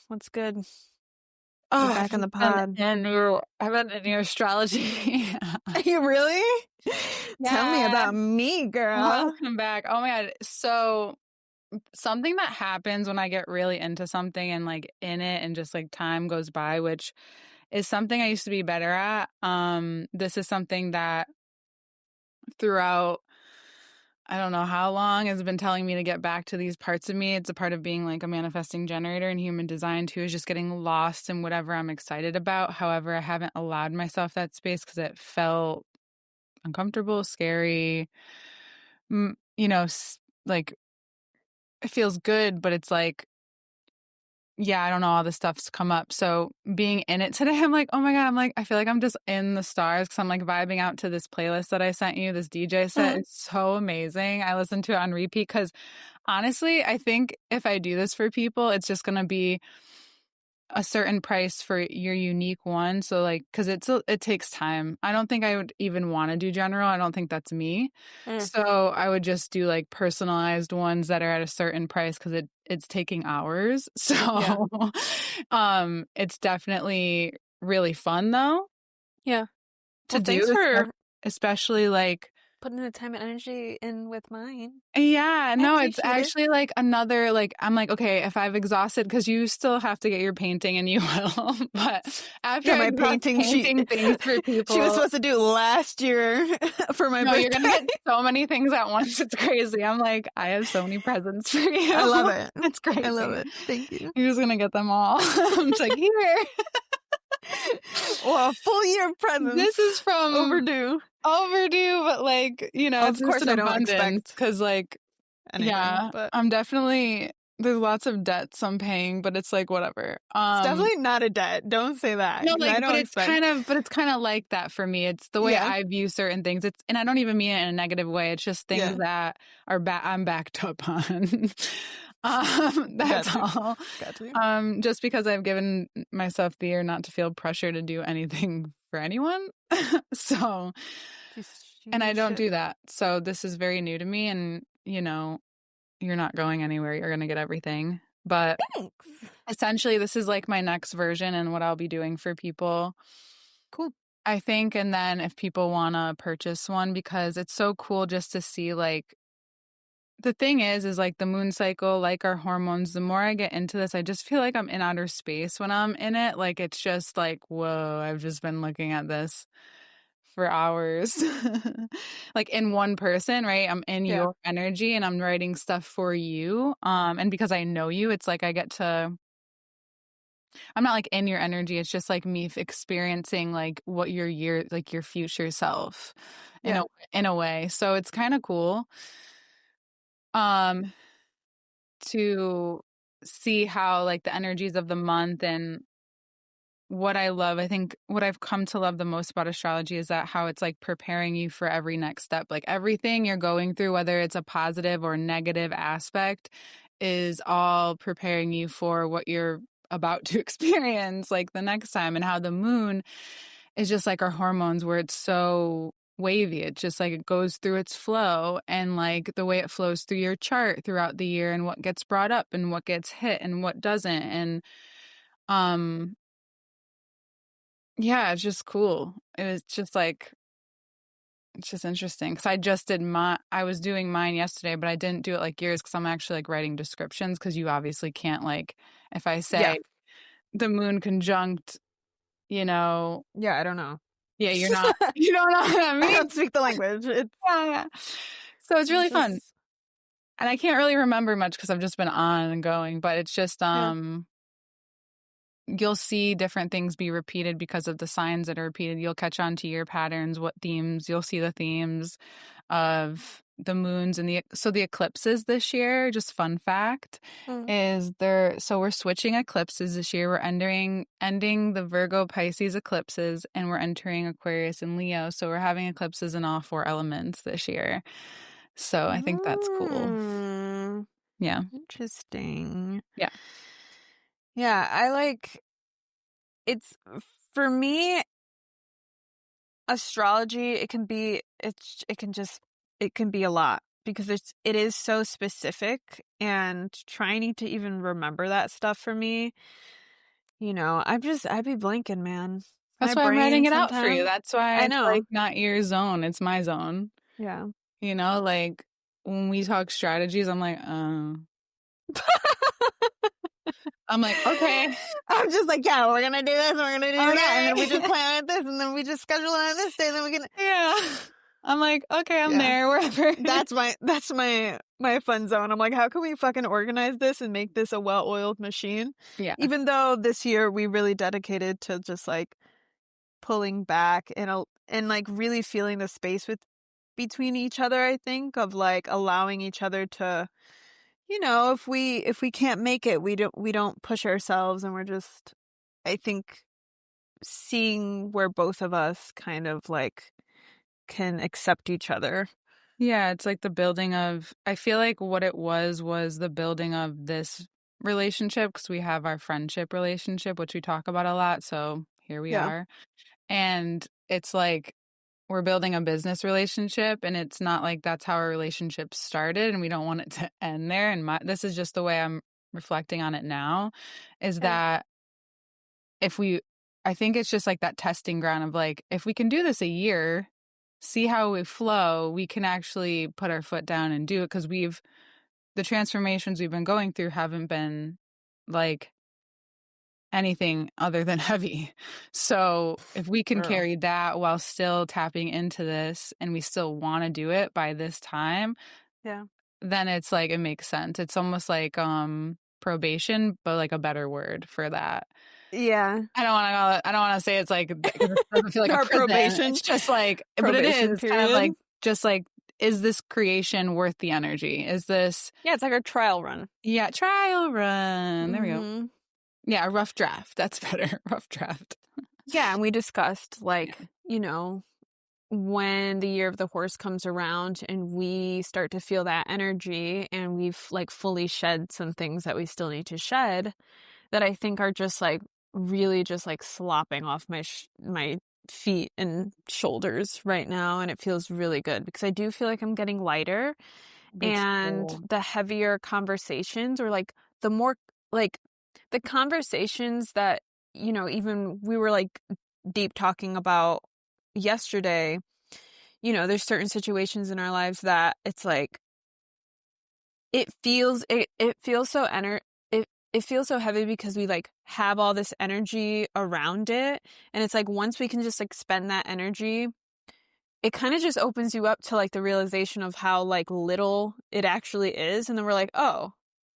What's good? Oh, You're I've back on the been pod. I've been in your astrology. You really? Tell me Yeah. about me, girl. Welcome back. Oh my God. So something that happens when I get really into something and like in it and just like time goes by, which is something I used to be better at. This is something that throughout I don't know how long has been telling me to get back to these parts of me. It's a part of being like a manifesting generator in human design too, is just getting lost in whatever I'm excited about. However, I haven't allowed myself that space because it felt uncomfortable, scary. Like it feels good, but it's like, yeah, I don't know, all this stuff's come up. So being in it today, I'm like, oh my God, I feel like I'm just in the stars because I'm like vibing out to this playlist that I sent you. This DJ set Mhm. is so amazing. I listen to it on repeat because honestly, I think if I do this for people, it's just going to be a certain price for your unique one. So like, cause it takes time. I don't think I would even want to do general. I don't think that's me. Mm. So I would just do like personalized ones that are at a certain price because it's taking hours. Yeah. So, it's definitely really fun though Yeah. to Well, thanks do, for especially like, putting the time and energy in with mine. yeah, I no, it's appreciate it. actually like another, like, I'm like, okay, if I've exhausted, because you still have to get your painting and you will, but after Yeah, I my exhaust painting painting things for she was people, supposed to do last year for my no, you're birthday. gonna get so many things at once. It's crazy. I'm like, I have so many presents for I love you. it. It's I love crazy. it. Thank you. You're just gonna get them all. I'm just like, here. Well, a full year of This presents. is from Overdue. overdue, but like, it's Of just course an I don't abundance expect because like, anything, yeah, but I'm definitely there's lots of debts I'm paying, but it's like whatever. it's definitely not a debt. Don't say that No, because like, I but don't it's expect. kind of like that for me. It's the way Yeah. I view certain things. And I don't even mean it in a negative way. It's just things Yeah. that are I'm backed up on. That's Got you. all. Got you. Just because I've given myself the year not to feel pressure to do anything for anyone. So, and You I don't do should. that. So this is very new to me, and you're not going anywhere. You're going to get everything. But Thanks. essentially, this is like my next version and what I'll be doing for people, Cool. I think. And then if people want to purchase one, because it's so cool just to see, like, the thing is like the moon cycle, like our hormones, the more I get into this, I just feel like I'm in outer space when I'm in it. Like, it's just like, whoa, I've just been looking at this for hours. Like in one person, right? I'm in Yeah. your energy and I'm writing stuff for you. And because I know you, it's like I'm not like in your energy. It's just like me experiencing like what like your future self in a Yeah. in a way. So it's kind of cool um to see how like the energies of the month and what I love. I think what I've come to love the most about astrology is that how it's like preparing you for every next step. Like everything you're going through, whether it's a positive or negative aspect, is all preparing you for what you're about to experience like the next time. And how the moon is just like our hormones, where it's so wavy. It's just like it goes through its flow, and like the way it flows through your chart throughout the year, and what gets brought up and what gets hit and what doesn't. And um yeah, it's just cool. It's just interesting because I was doing mine yesterday, but I didn't do it like yours because I'm actually like writing descriptions, because you obviously can't, like, if I Yeah. say the moon conjunct, you know, Yeah. I don't know. yeah, you don't know what I I mean? don't speak the language. It's Yeah, yeah. So it's really fun. just, And I can't really remember much because I've just been on and going, but it's just, yeah. you'll see different things be repeated because of the signs that are repeated. You'll catch on to your patterns, what themes, you'll see the themes of the moons and the eclipses this year. Just fun fact Mm. is so we're switching eclipses this year. We're ending the Virgo Pisces eclipses, and we're entering Aquarius and Leo. So we're having eclipses in all four elements this year. So I think that's cool. Mm. Yeah. Interesting. Yeah. Yeah. It's for me, astrology, it can be a lot because it is so specific, and trying to even remember that stuff for me, I'd be blanking, man. My That's why I'm writing brain it out for you. sometimes. That's why I it's, know. like, not your zone, it's my zone. Yeah. Like, when we talk strategies, I'm like, I'm like, "Okay, I'm just like, yeah, we're gonna do this, and we're gonna do that, and then we just okay." plan it this, and then we just schedule it on this day, and then we can. Yeah. I'm like, "Okay, I'm Yeah, there, wherever." that's my fun zone. I'm like, how can we fucking organize this and make this a well-oiled machine? Yeah. Even though this year we really dedicated to just like pulling back and like really feeling the space between each other. I think of like allowing each other to, if we can't make it, we don't push ourselves, and we're just, I think, seeing where both of us kind of like can accept each other. Yeah, it's like the building of I feel like what it was the building of this relationship because we have our friendship relationship, which we talk about a lot, so here we Yeah. are. And it's like we're building a business relationship, and it's not like that's how our relationship started, and we don't want it to end there. And this is just the way I'm reflecting on it now, is Yeah. that if we, I think it's just like that testing ground of like, if we can do this a year, see how we flow, we can actually put our foot down and do it because the transformations we've been going through haven't been like anything other than heavy. So if we can Girl. carry that while still tapping into this and we still want to do it by this time, Yeah. then it's like it makes sense. It's almost like probation, but like a better word for that. Yeah. I don't want to say it's like because it doesn't feel like a Our prison. probation It's just like but it is. probation It's kind of like period. just like is this creation worth the energy? Is this Yeah, it's like our trial run. yeah, trial run. There we go. Mhm. Yeah, a rough draft. That's better. Rough draft. Yeah, and we discussed like, Yeah. when the year of the horse comes around and we start to feel that energy and we've like fully shed some things that we still need to shed, that I think are just like really just like slopping off my feet and shoulders right now, and it feels really good because I do feel like I'm getting lighter, That's and cool. the heavier conversations, or like the more like the conversations that even we were like deep talking about yesterday. There's certain situations in our lives that it's like it feels so it feels so heavy because we like have all this energy around it, and it's like once we can just like spend that energy, it kind of just opens you up to like the realization of how like little it actually is, and then we're like, oh,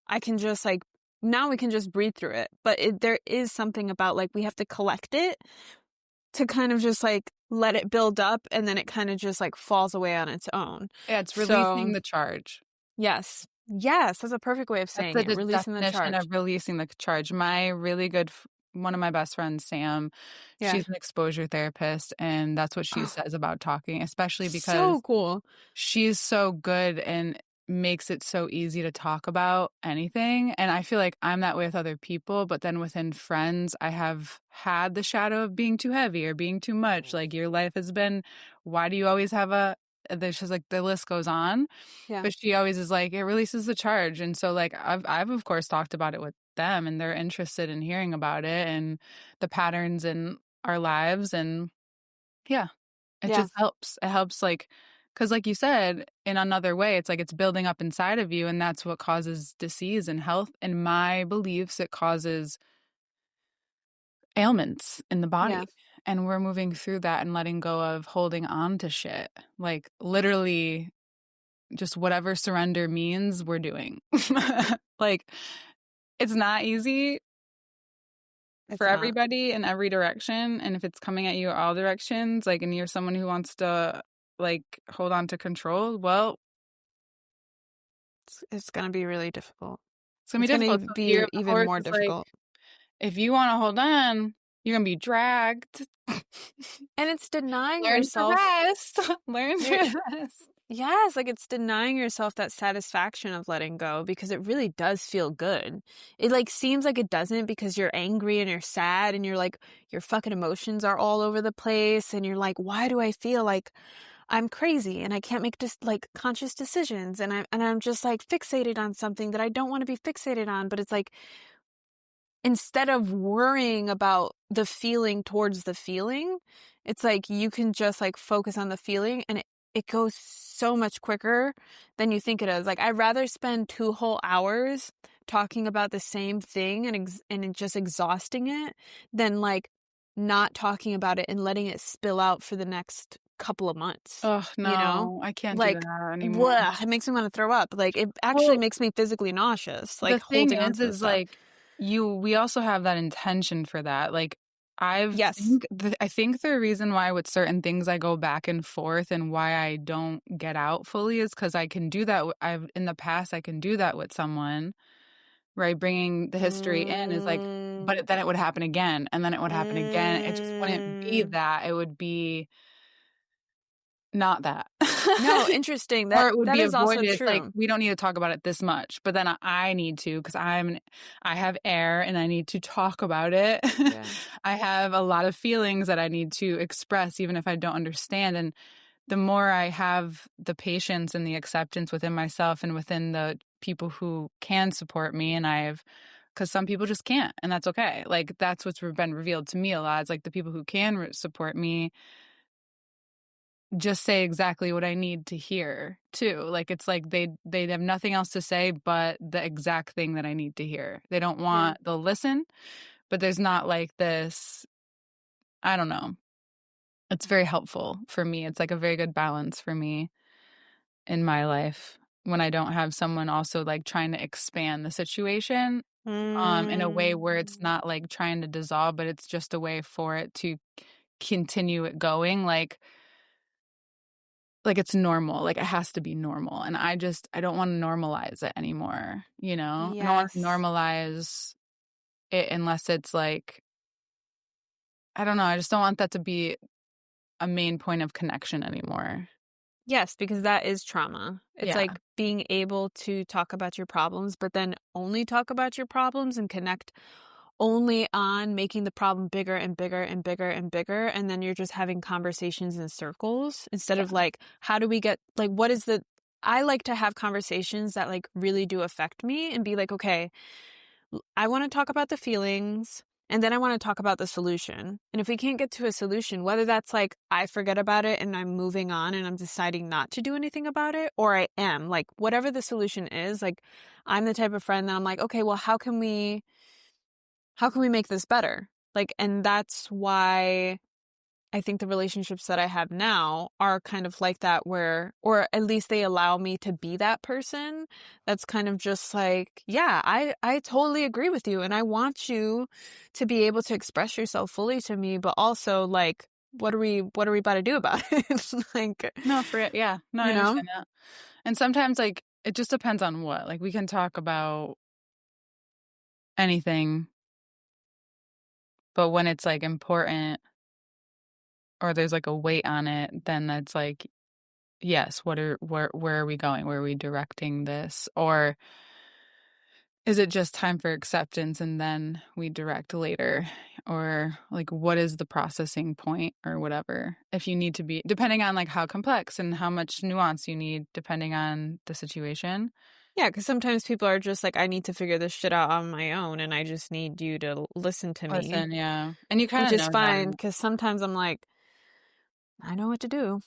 I can just like now we can just breathe through it. But there is something about like we have to collect it to kind of just like let it build up, and then it kind of just like falls away on its own. Yeah, it's releasing So the charge. yes, yes, that's a perfect way of That's saying the it, releasing the definition charge. of releasing the charge. My really good one of my best friends, Sam, Yeah. she's an exposure therapist, and that's what she Oh, says about talking, especially so because cool. she's so good and makes it so easy to talk about anything. And I feel like I'm that way with other people, but then within friends, I have had the shadow of being too heavy or being too much. Like your life has been, why do you always have there's just like the list goes on. Yeah. But she always is like, it releases the charge. And so like I've of course talked about it with them and they're interested in hearing about it and the patterns in our lives. And yeah, it Yeah. just helps. It helps like because like you said, in another way, it's like it's building up inside of you and that's what causes disease and health. In my beliefs, it causes ailments in the Yeah. body. And we're moving through that and letting go of holding on to shit. Like literally just whatever surrender means, we're doing. Like, it's not easy It's for not. everybody in every direction. And if it's coming at you all directions, like, and you're someone who wants to, like, hold on to control, well, It's gonna be really difficult. it's gonna be It's gonna difficult. So the year be of the even horse more is like, difficult. if you want to hold on, you're gonna be dragged. And it's denying Learn to yourself. rest. Learn to rest. Yes, like it's denying yourself that satisfaction of letting go because it really does feel good. It like seems like it doesn't because you're angry and you're sad and you're like your fucking emotions are all over the place and you're like, why do I feel like I'm crazy and I can't make like conscious decisions, and I'm just like fixated on something that I don't want to be fixated on. But it's like, instead of worrying about the feeling towards the feeling, it's like you can just like focus on the feeling, and it goes so much quicker than you think it is. Like, I'd rather spend 2 whole hours talking about the same thing and just exhausting it than like not talking about it and letting it spill out for the next couple of months, Oh, you know? no, I can't do Like, that anymore. bleh, it makes me want to throw up. Like, it actually Well, makes me physically nauseous, the like thing holding on to this is, stuff. like, we also have that intention for that, like, Yes. I think the reason why with certain things I go back and forth and why I don't get out fully is because I can do that I've in the past, I can do that with someone, right? Bringing the history in is like Mm, but then it would happen again, and then it would happen again, it just wouldn't be mm. that, it would be not that. No, interesting. Or That it would that be is also avoided. It's like, true. we don't need to talk about it this much, but then I need to because I have air and I need to talk about it. Yeah. I have a lot of feelings that I need to express even if I don't understand, and the more I have the patience and the acceptance within myself and within the people who can support me, and because some people just can't, and that's okay. Like, that's what's been revealed to me a lot. It's like the people who can support me just say exactly what I need to hear too. Like, it's like they have nothing else to say but the exact thing that I need to hear. Yeah. They'll listen, but there's not like this, I don't know. It's very helpful for me. It's like a very good balance for me in my life when I don't have someone also like trying to expand the situation in a way where it's Mm. not like trying to dissolve, but it's just a way for it to continue it going. Like it's normal, like it has to be normal, and I don't wanna normalize it anymore, you know? I don't wanna Yes. normalize it unless it's like I don't know, I just don't want that to be a main point of connection anymore. Yes, because that is trauma. It's Yeah, like being able to talk about your problems, but then only talk about your problems and connect only on making the problem bigger and bigger and bigger and bigger. And then you're just having conversations in circles instead yeah, of like, how do we get, like, what is the, I like to have conversations that like really do affect me and be like, okay, I want to talk about the feelings and then I want to talk about the solution. And if we can't get to a solution, whether that's like I forget about it and I'm moving on and I'm deciding not to do anything about it, or I am, like, whatever the solution is, like, I'm the type of friend that I'm like, okay, well, how can we make this better? Like, and that's why I think the relationships that I have now are kind of like that, where, or at least they allow me to be that person that's kind of just like, yeah, I totally agree with you. And I want you to be able to express yourself fully to me, but also like, what are we about to do about it? Like, no, yeah, no, I you know? understand that, and sometimes, like, it just depends on what, like, we can talk about anything, but when it's, like, important or there's, like, a weight on it, then that's like, yes, where are we going? Where are we directing this? Or is it just time for acceptance and then we direct later? Or like what is the processing point or whatever? If you need to be depending on like how complex and how much nuance you need depending on the situation. Yeah, because sometimes people are just like, I need to figure this shit out on my own, and I just need you to listen to me, Listen, yeah. And you kind which of is know fine. that. Because sometimes I'm like, I know what to do.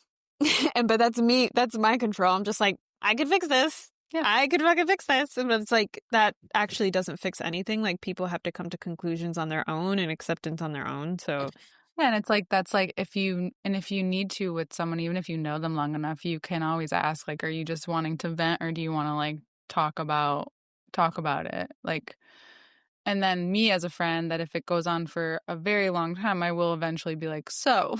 And but that's me, that's my control. I'm just like, I could fix this. Yeah. I could fucking fix this. And it's like that actually doesn't fix anything. Like, people have to come to conclusions on their own and acceptance on their own. So Yeah, and it's like that's like if you need to with someone, even if you know them long enough, you can always ask like, are you just wanting to vent or do you want to like talk about talk about it? Like and then me as a friend that if it goes on for a very long time, I will eventually be like, "So,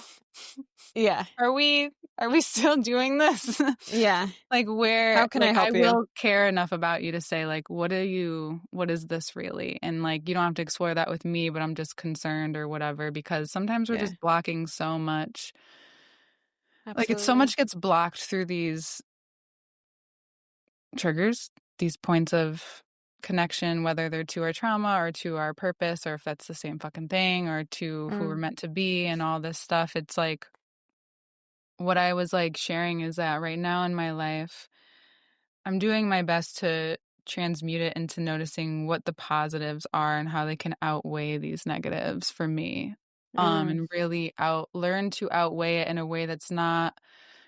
yeah. are we still doing this?" Yeah. Like where How can I like I help you? will care enough about you to say like, what is this really?" And like you don't have to explore that with me, but I'm just concerned or whatever because sometimes we're Yeah. just blocking so much. Like it's so Absolutely. much gets blocked through these triggers, these points of connection, whether they're to our trauma or to our purpose, or if that's the same fucking thing, or to who we're Mm. meant to be and all this stuff. It's like what I was, like, sharing is that right now in my life, I'm doing my best to transmute it into noticing what the positives are and how they can outweigh these negatives for me, Mm. and really out learn to outweigh it in a way that's not,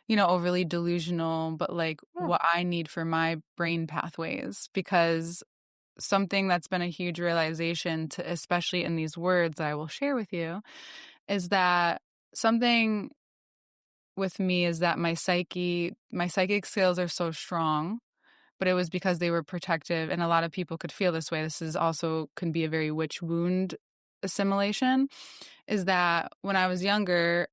overly delusional, but, like, Yeah. what I need for my brain pathways, because something that's been a huge realization to especially in these words that I will share with you, is that something with me is that my psychic skills are so strong, but it was because they were protective, and a lot of people could feel this way. This is also can be a very witch wound assimilation, is that when I was younger,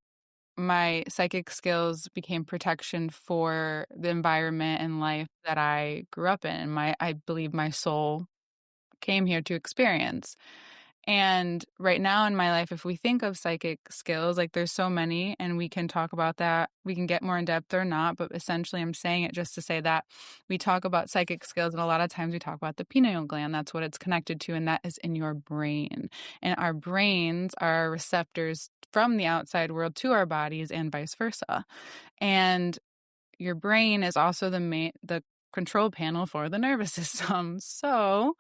my psychic skills became protection for the environment and life that I grew up in, and I believe my soul came here to experience. And right now in my life, if we think of psychic skills, like there's so many, and we can talk about that. We can get more in depth or not, but essentially, I'm saying it just to say that we talk about psychic skills, and a lot of times we talk about the pineal gland. That's what it's connected to, and that is in your brain. And our brains are receptors from the outside world to our bodies, and vice versa. And your brain is also the control panel for the nervous system. So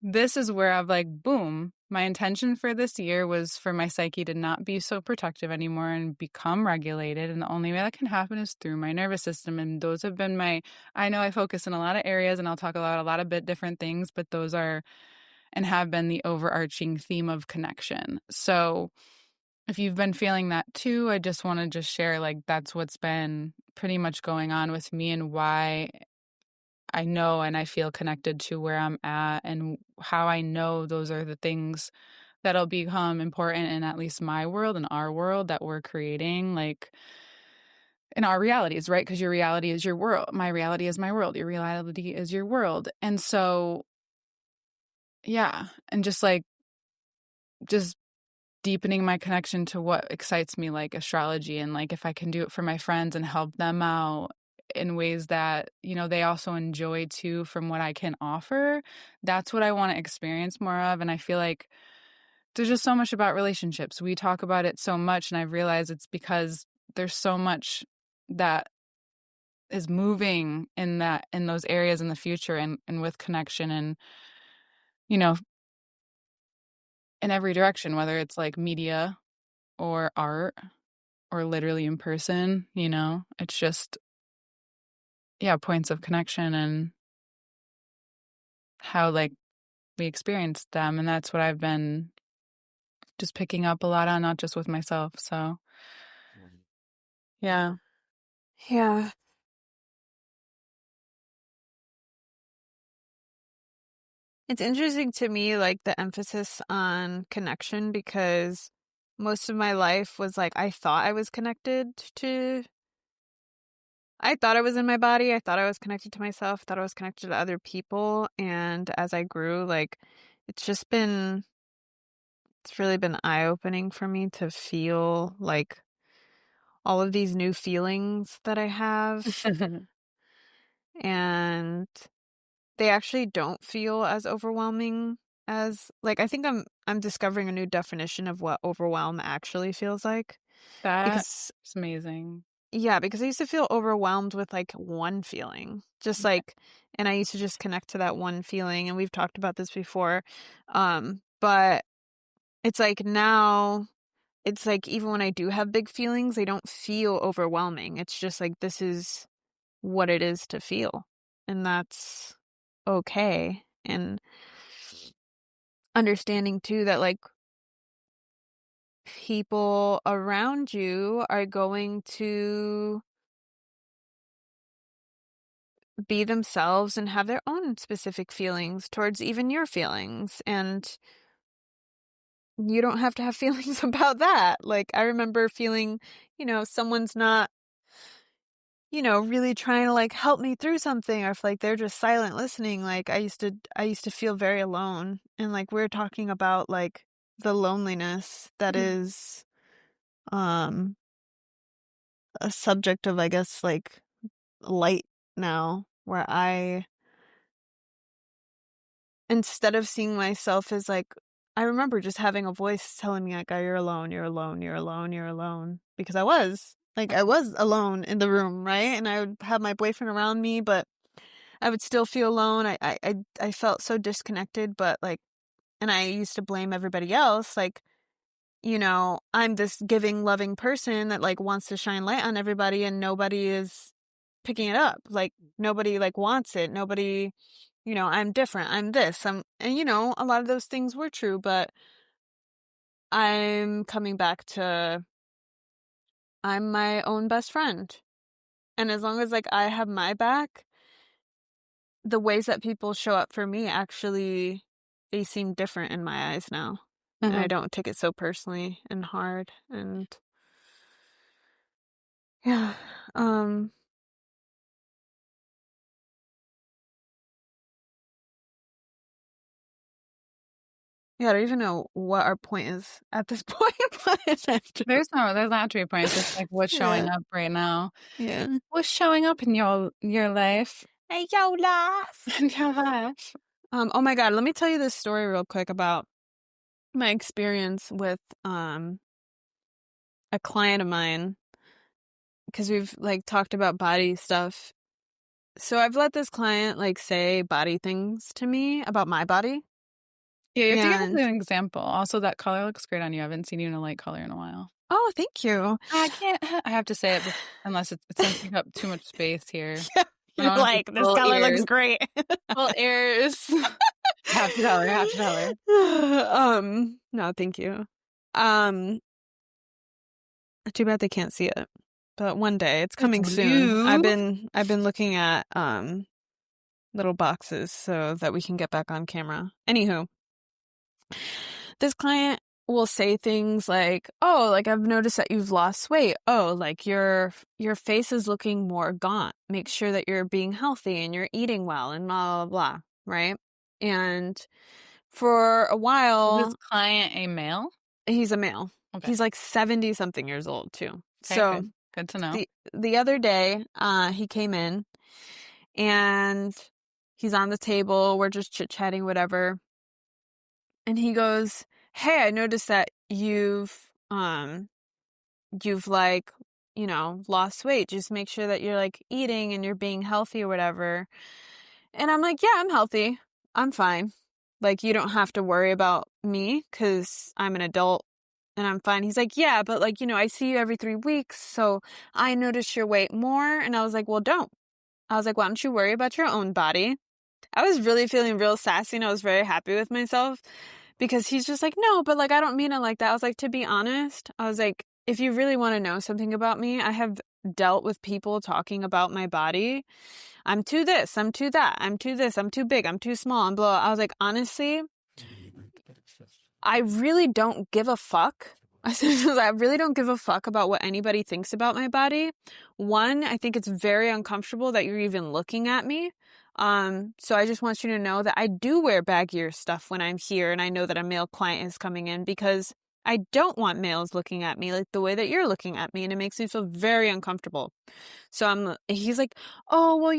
this is where I've like, boom, my intention for this year was for my psyche to not be so protective anymore and become regulated. And the only way that can happen is through my nervous system. And those have been I know I focus in a lot of areas and I'll talk about a lot of bit different things, but those are and have been the overarching theme of connection. So if you've been feeling that too, I just want to just share like that's what's been pretty much going on with me and why I know and I feel connected to where I'm at and how I know those are the things that'll become important in at least my world and our world that we're creating, like in our realities, right? Because your reality is your world. My reality is my world. Your reality is your world. And so, yeah. And just deepening my connection to what excites me, like astrology, and like if I can do it for my friends and help them out in ways that, they also enjoy too from what I can offer, that's what I want to experience more of. And I feel like there's just so much about relationships. We talk about it so much, and I've realized it's because there's so much that is moving in those areas in the future and with connection and, you know, in every direction, whether it's like media or art or literally in person, it's just, yeah, points of connection and how like we experience them. And that's what I've been just picking up a lot on, not just with myself. So, yeah. Yeah. It's interesting to me, like the emphasis on connection, because most of my life was like I thought I was connected to, I thought I was in my body. I thought I was connected to myself, thought I was connected to other people. And as I grew, like it's just been, it's really been eye-opening for me to feel like all of these new feelings that I have. And they actually don't feel as overwhelming as like I think I'm discovering a new definition of what overwhelm actually feels like. That's Because amazing. yeah, because I used to feel overwhelmed with like one feeling. Just like and I used to just connect to that one feeling, and we've talked about this before. But it's like now it's like even when I do have big feelings, they don't feel overwhelming. It's just like this is what it is to feel. And that's okay. And understanding too that like people around you are going to be themselves and have their own specific feelings towards even your feelings, and you don't have to have feelings about that. Like I remember feeling, someone's not, really trying to like help me through something, or if like they're just silent listening, like I used to feel very alone. And like we're talking about like the loneliness that is um a subject of, I guess, like light now, where I, instead of seeing myself as like, I remember just having a voice telling me like, oh, you're alone, you're alone, you're alone, you're alone, because I was. Like, I was alone in the room, right? And I would have my boyfriend around me, but I would still feel alone. I felt so disconnected, but like, and I used to blame everybody else. Like, I'm this giving, loving person that like wants to shine light on everybody, and nobody is picking it up. Like, nobody like wants it. Nobody, I'm different. I'm this. And a lot of those things were true, but I'm coming back to I'm my own best friend. And as long as like I have my back, the ways that people show up for me actually they seem different in my eyes now. And I Mhm. don't take it so personally and hard. And yeah. Um yeah, I don't even know what our point is at this point, but There's not to be a point. It's just like what's showing yeah. up right now. Yeah. What's showing up in your life? Hey, yo, laugh. In your life. Oh my God, let me tell you this story real quick about my experience with a client of mine, because we've like talked about body stuff. So I've let this client like say body things to me about my body. Yeah, you have to give us And an example. Also, that color looks great on you. I haven't seen you in a light color in a while. oh, thank you. I can't. I have to say it unless it's going to take up too much space here. I You're don't want to see like, this full color looks ears. great. Full ears. Half the color. Half the color. No, thank you. Um, Too bad they can't see it. But one day, it's It's coming soon. I've blue. been looking at little boxes so that we can get back on camera. Anywho, this client will say things like, "Oh, like I've noticed that you've lost weight. Oh, like your face is looking more gaunt. Make sure that you're being healthy and you're eating well and blah blah blah." Right? And for a Is this while, client a male? he's a male. Okay. He's like 70 something years old too. Okay. So Good. Good to know. the other day, he came in and he's on the table. We're just chit chatting, whatever. And he goes, "Hey, I noticed that you've like, lost weight. Just make sure that you're like eating and you're being healthy or whatever." And I'm like, "Yeah, I'm healthy. I'm fine. Like, you don't have to worry about me because I'm an adult and I'm fine." He's like, "Yeah, but like, I see you every 3 weeks, so I notice your weight more." And I was like, "Well, don't." I was like, "Why don't you worry about your own body?" I was really feeling real sassy and I was very happy with myself because he's just like, "No, but like, I don't mean it like that." I was like, "To be honest," I was like, "if you really want to know something about me, I have dealt with people talking about my body. I'm too this, I'm too that, I'm too this, I'm too big, I'm too small, and blah." I was like, "Honestly, I really don't give a fuck." I said, "I really don't give a fuck about what anybody thinks about my body. One, I think it's very uncomfortable that you're even looking at me. So I just want you to know that I do wear baggier stuff when I'm here and I know that a male client is coming in because I don't want males looking at me like the way that you're looking at me, and it makes me feel very uncomfortable." So he's like, "Oh, well,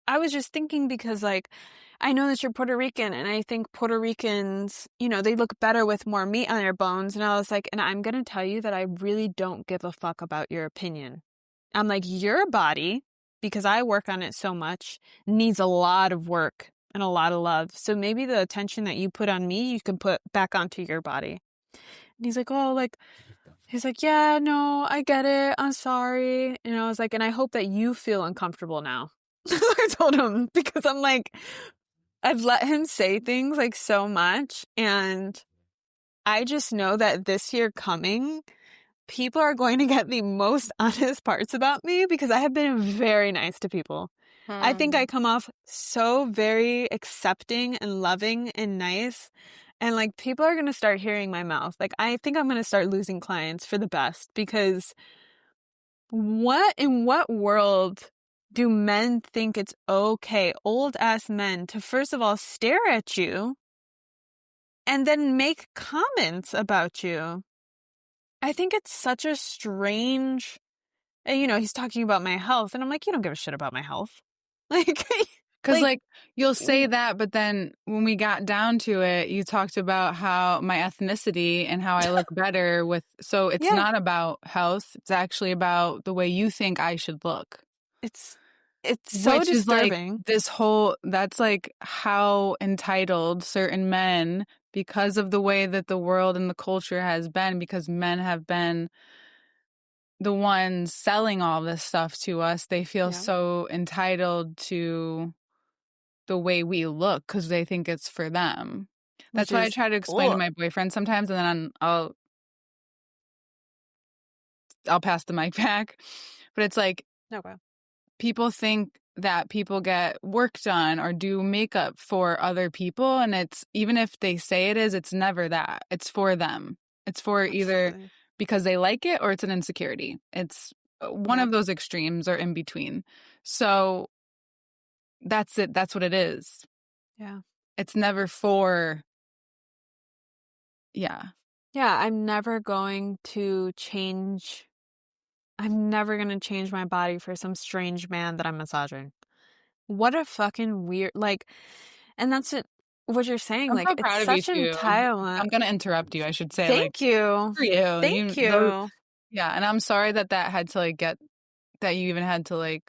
I was just thinking because like I know that you're Puerto Rican and I think Puerto Ricans, they look better with more meat on their bones." And I was like, "And I'm going to tell you that I really don't give a fuck about your opinion." I'm like, "Your body, because I work on it so much, needs a lot of work and a lot of love. So maybe the attention that you put on me, you can put back onto your body." And he's like, "Oh, like," he's like, "Yeah, no, I get it. I'm sorry." And I was like, "And I hope that you feel uncomfortable now." I told him because I'm like, I've let him say things like so much, and I just know that this year coming, people are going to get the most honest parts about me because I have been very nice to people. I think I Hmm. come off so very accepting and loving and nice. And like people are going to start hearing my mouth. Like I think I'm going to start losing clients for the best because in what world do men think it's okay, old ass men, to first of all stare at you and then make comments about you? I think it's such a strange, and he's talking about my health and I'm like, "You don't give a shit about my health." Like 'Cause, Like, like, you'll say w that, but then when we got down to it, you talked about how my ethnicity and how I look better with so it's yeah, not about health, it's actually about the way you think I should look. it's it's so Which is, like, disturbing. this whole that's, like, how entitled certain men because of the way that the world and the culture has been, because men have been the ones selling all this stuff to us, they feel Yeah, so entitled to the way we look because they think it's for them. which That's why I is try to explain to ugh. my boyfriend sometimes, and then I'll pass the mic back. But it's like Okay. people think that people get work done or do makeup for other people, and it's even if they say it is, it's never that. It's for them. It's for either Absolutely. because they like it or it's an insecurity. It's one Yep. of those extremes or in between. So that's it. That's what it is. Yeah. It's never for, yeah. Yeah, I'm never gonna change my body for some strange man that I'm massaging. What a fucking weird, like, and that's it, what you're saying, I'm like, so it's proud of you such too. entitlement. I'm gonna interrupt you, I should say, like, Thank you. for you. Thank You those you. yeah, and I'm sorry that that had to, like, get that you even had to, like,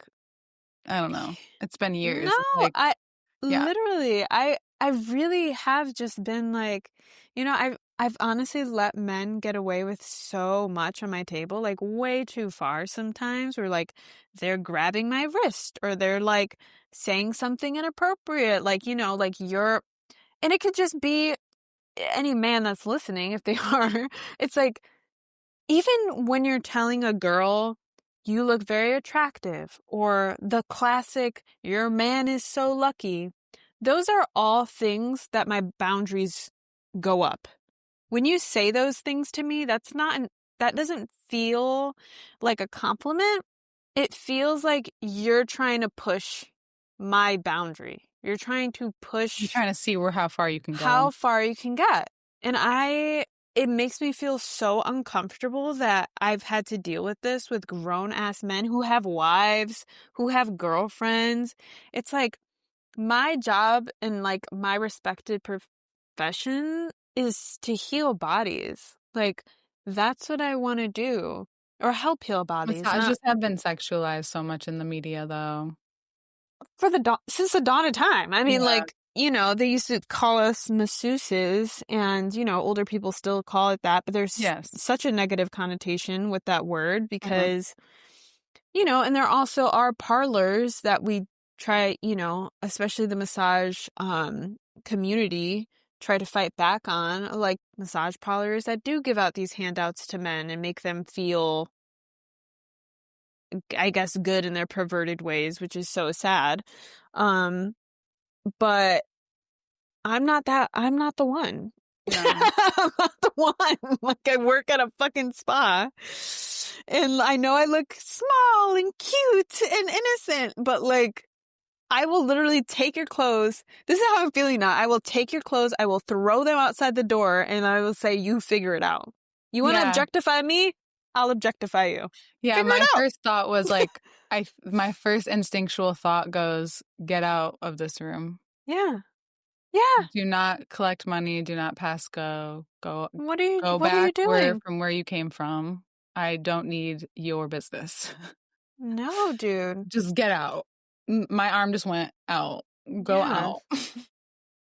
I don't know. It's been No, years. It's like I yeah. literally, I really have just been like, I've honestly let men get away with so much on my table, like way too far sometimes, where like they're grabbing my wrist or they're like saying something inappropriate, like, like and it could just be any man that's listening if they are. It's like, even when you're telling a girl, you look very attractive, or the classic, your man is so lucky, those are all things that my boundaries go up. When you say those things to me, that doesn't feel like a compliment. It feels like you're trying to push my boundary. You're trying to You're push trying to see where how far you can go. how far you can get. And it makes me feel so uncomfortable that I've had to deal with this with grown ass men who have wives, who have girlfriends. It's like my job and like my respected profession is to heal bodies. Like, that's what I want to do, or help heal bodies, not Massages have been sexualized so much in the media, though. for the since the dawn of time. I mean, Yeah. like, they used to call us masseuses, and older people still call it that, but there's Yes. such a negative connotation with that word Mhm. because, and there also are parlors that we try, especially the massage community, try to fight back on, like massage parlors that do give out these handouts to men and make them feel, I guess, good in their perverted ways, which is so sad. Um, but I'm not the one. No. I'm not the one. Like, I work at a fucking spa. And I know I look small and cute and innocent, but like, I will literally take your clothes. This is how I'm feeling now. I will take your clothes, I will throw them outside the door, and I will say, you figure it out. You want to Yeah. objectify me? I'll objectify you. Yeah, Figure it my out. first thought was, like, my first instinctual thought goes, "Get out of this room. Yeah. Yeah. Do not collect money, do not pass go. Go What are you back where doing? from where you came from. I don't need your business. No, dude. Just get out." My arm just went out. Go Yeah. out.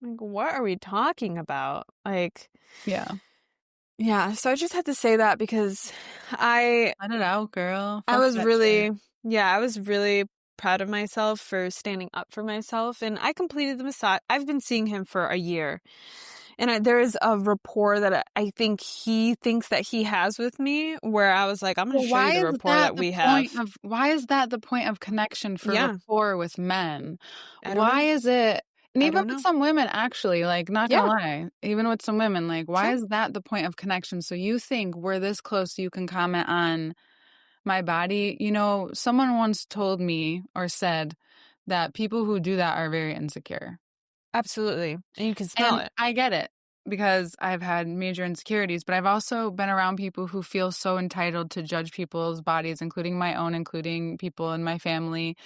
Like, what are we talking about? Like, Yeah. yeah, so I just had to say that because I Let it out, girl. I Fuck was that shit. really, yeah, I was really proud of myself for standing up for myself, and I completed the massage. I've been seeing him for a year, and there is a rapport that I think he thinks that he has with me, where I was like, I'm going to Well, show you the rapport that we have. why is that the point of connection for Yeah, rapport with men? I don't Why know. is it and I even don't with know. some women, actually, like, not gonna Yeah, lie, even with some women, like, why sure. is that the point of connection? So you think we're this close, so you can comment on my body? Someone once told me or said that people who do that are very insecure. Absolutely. And you can smell And it. I get it because I've had major insecurities, but I've also been around people who feel so entitled to judge people's bodies, including my own, including people in my family.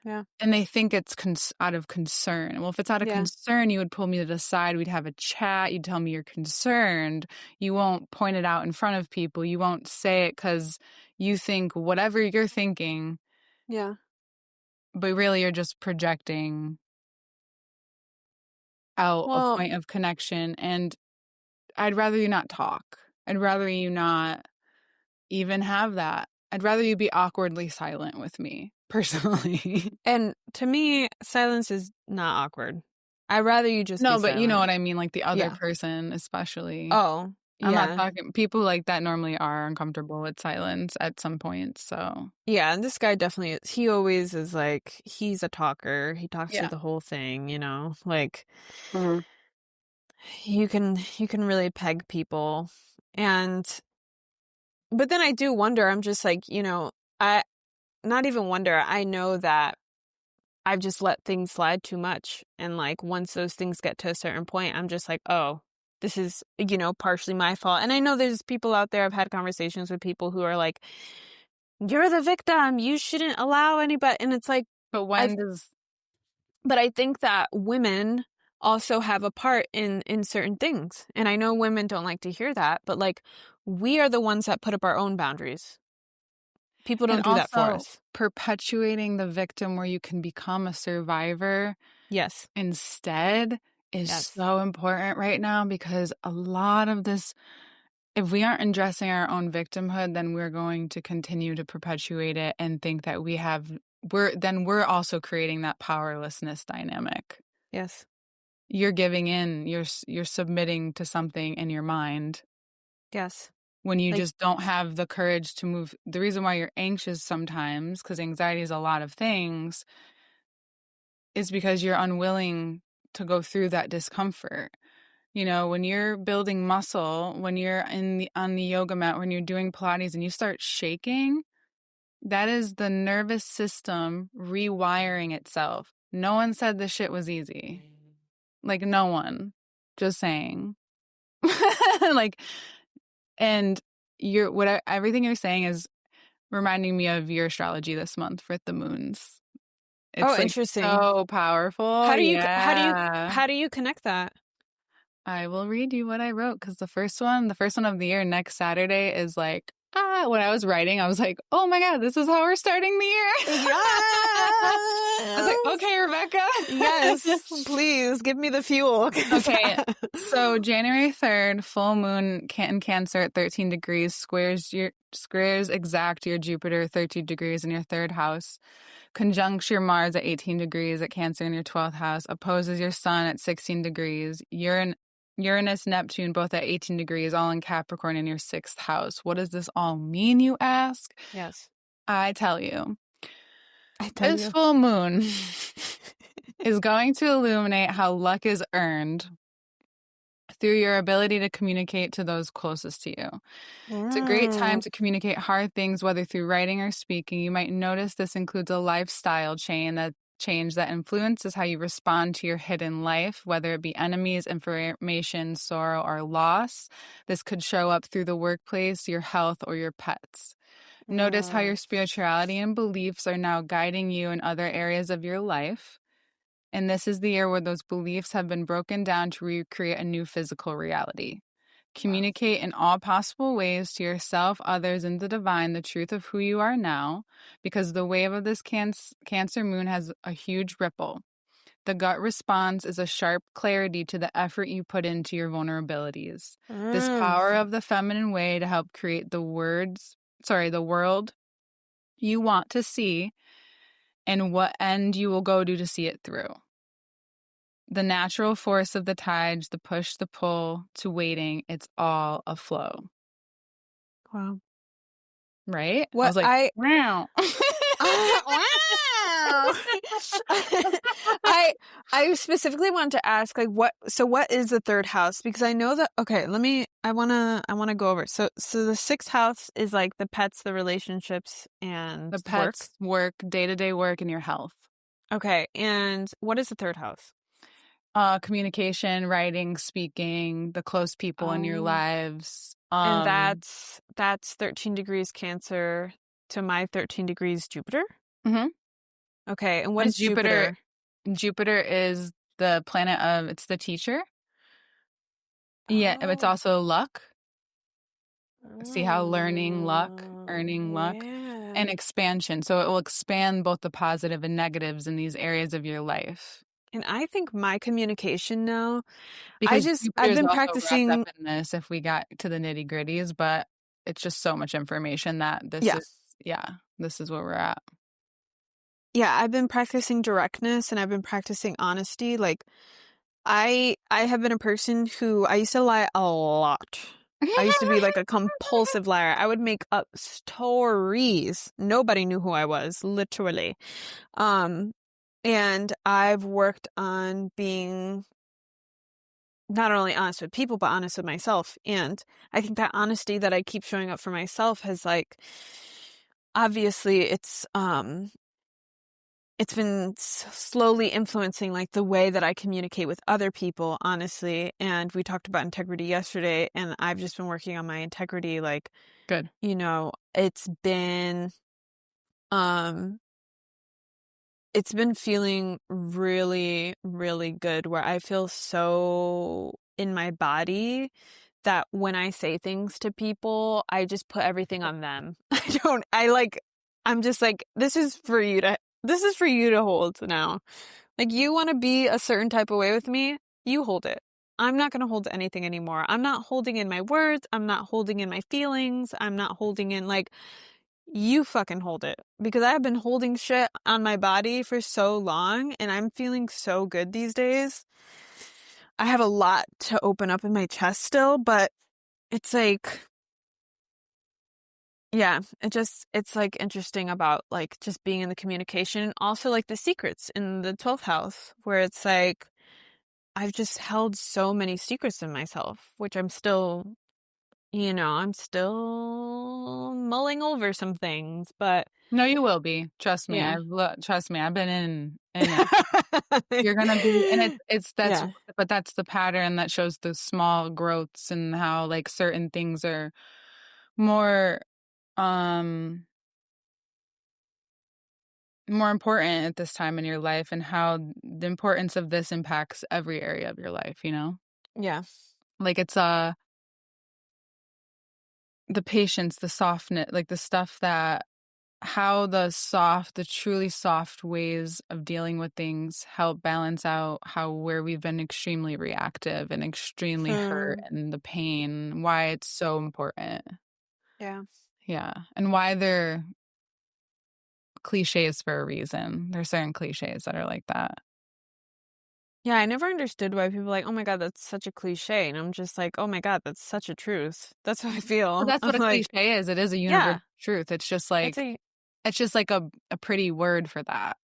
Yeah. And they think it's out of concern. Well, if it's out of Yeah. concern, you would pull me to the side. We'd have a chat. You'd tell me you're concerned. You won't point it out in front of people. You won't say it because you think whatever you're thinking, Yeah. but really you're just projecting out a Well, point of connection. And I'd rather you not talk. I'd rather you not even have that. I'd rather you be awkwardly silent with me, personally. and to me, silence is not awkward. I'd rather you just be No, but you know silent. what I mean, like the other Yeah. person especially. Oh, I'm not yeah. talking people like that normally are uncomfortable with silence at some point, so Yeah, and this guy definitely is. He always is like, he's a talker. He talks through yeah. the whole thing, you know? Like Mhm. you can really peg people. And but then I do wonder, I'm just like, I not even wonder. I know that I've just let things slide too much. And like once those things get to a certain point, I'm just like, oh, this is, partially my fault. And I know there's people out there, I've had conversations with people who are like, you're the victim. You shouldn't allow anybody. And it's like, But I, when does but I think that women also have a part in certain things. And I know women don't like to hear that, but like we are the ones that put up our own boundaries. People and don't do that for also us. perpetuating the victim where you can become a survivor Yes. instead is Yes. so important right now because a lot of this if we aren't addressing our own victimhood, then we're going to continue to perpetuate it and think that we're also creating that powerlessness dynamic. Yes. You're giving in, you're submitting to something in your mind Yes. when you Like, just don't have the courage to move. The reason why you're anxious sometimes, because anxiety is a lot of things, is because you're unwilling to go through that discomfort. You know, when you're building muscle, when you're on the yoga mat, when you're doing Pilates and you start shaking, that is the nervous system rewiring itself. No one said this shit was easy. Like no one. Just saying. Like and everything you're saying is reminding me of your astrology this month with the moons. oh, It's like interesting. so powerful. How do you how do you Yeah. how do you connect that? I will read you what I wrote because the first one of the year, next Saturday, is like, when I was writing, I was like, oh my God, this is how we're starting the year. I was like, Yes. okay, Rebecca. Yes. Please give me the fuel. Okay. So January 3rd, full moon in Cancer at 13 degrees, squares exact your Jupiter 13 degrees in your third house. Conjuncts your Mars at 18 degrees at Cancer in your 12th house, opposes your Sun at 16 degrees, Uranus, Neptune, both at 18 degrees, all in Capricorn in your 6th house. What does this all mean, you ask? Yes. I tell you. I tell This you. full moon is going to illuminate how luck is earned through your ability to communicate to those closest to you. It's a great time Mm. to communicate hard things, whether through writing or speaking. You might notice this includes a lifestyle change that influences how you respond to your hidden life, whether it be enemies, information, sorrow, or loss. This could show up through the workplace, your health, or your pets. Notice how your Mm. spirituality and beliefs are now guiding you in other areas of your life. And this is the year where those beliefs have been broken down to recreate a new physical reality. Wow. Communicate in all possible ways to yourself, others, and the divine the truth of who you are now, because the wave of this Cancer moon has a huge ripple. The gut response is a sharp clarity to the effort you put into your vulnerabilities. This Mm. power of the feminine way to help create the world you want to see and what end you will go to see it through. The natural force of the tides, the push, the pull, to waiting, it's all a flow. Wow. Right? I What was like, I wow. wow. I I specifically wanted to ask like what is the third house? Because I know that okay, I wanna go over. So the sixth house is like the pets, the relationships and The work. pets, work, day-to-day work, and your health. Okay. And what is the third house? Communication, writing, speaking, the close people in your Oh. lives. And that's 13 degrees Cancer to my 13 degrees Jupiter. Mhm. Okay, and what And is Jupiter? Jupiter is the planet of, it's the teacher. Yeah, it's Oh, also luck. See how learning, luck, earning luck, yeah. and expansion. So it will expand both the positive and negatives in these areas of your life. And I think my communication now, Because Jupiter I've is been also wrapped up practicing, in this if we got to the nitty-gritties, but it's just so much information that this yeah. is, yeah, this is where we're at. Yeah, I've been practicing directness and I've been practicing honesty. Like I have been a person who I used to lie a lot. I used to be like a compulsive liar. I would make up stories. Nobody knew who I was, literally. Um, and I've worked on being not only honest with people, but honest with myself. And I think that honesty that I keep showing up for myself has like obviously it's been slowly influencing like the way that I communicate with other people, honestly. And we talked about integrity yesterday, and I've just been working on my integrity. Like, Good. um, it's been feeling really, really good where I feel so in my body that when I say things to people, I just put everything on them. I'm just like, this is for you to hold now. Like, you want to be a certain type of way with me, you hold it. I'm not going to hold anything anymore. I'm not holding in my words. I'm not holding in my feelings. I'm not holding in, like, you fucking hold it. Because I have been holding shit on my body for so long and I'm feeling so good these days. I have a lot to open up in my chest still, but it's like, yeah, it's like interesting about like just being in the communication and also like the secrets in the 12th house where it's like, I've just held so many secrets in myself, which I'm still, I'm still mulling over some things, but No, you will be. Trust me. yeah. Trust me. I've been in it. You're gonna be, and it's that's, Yeah. but that's the pattern that shows the small growths and how like certain things are more um more important at this time in your life, and how the importance of this impacts every area of your life, you know? Yeah. Like it's the patience, the softness, like the stuff that, how the truly soft ways of dealing with things help balance out how where we've been extremely reactive and extremely hurt, Hmm. and the pain, why it's so important. Yeah. Yeah. And why they're cliches for a reason. There's certain cliches that are like that. Yeah, I never understood why people are like, oh my God, that's such a cliche. And I'm just like, oh my God, that's such a truth. That's how I Well, feel. that's I'm what a like, cliche is. It is a universal yeah, truth. it's a, It's just like a pretty word for that.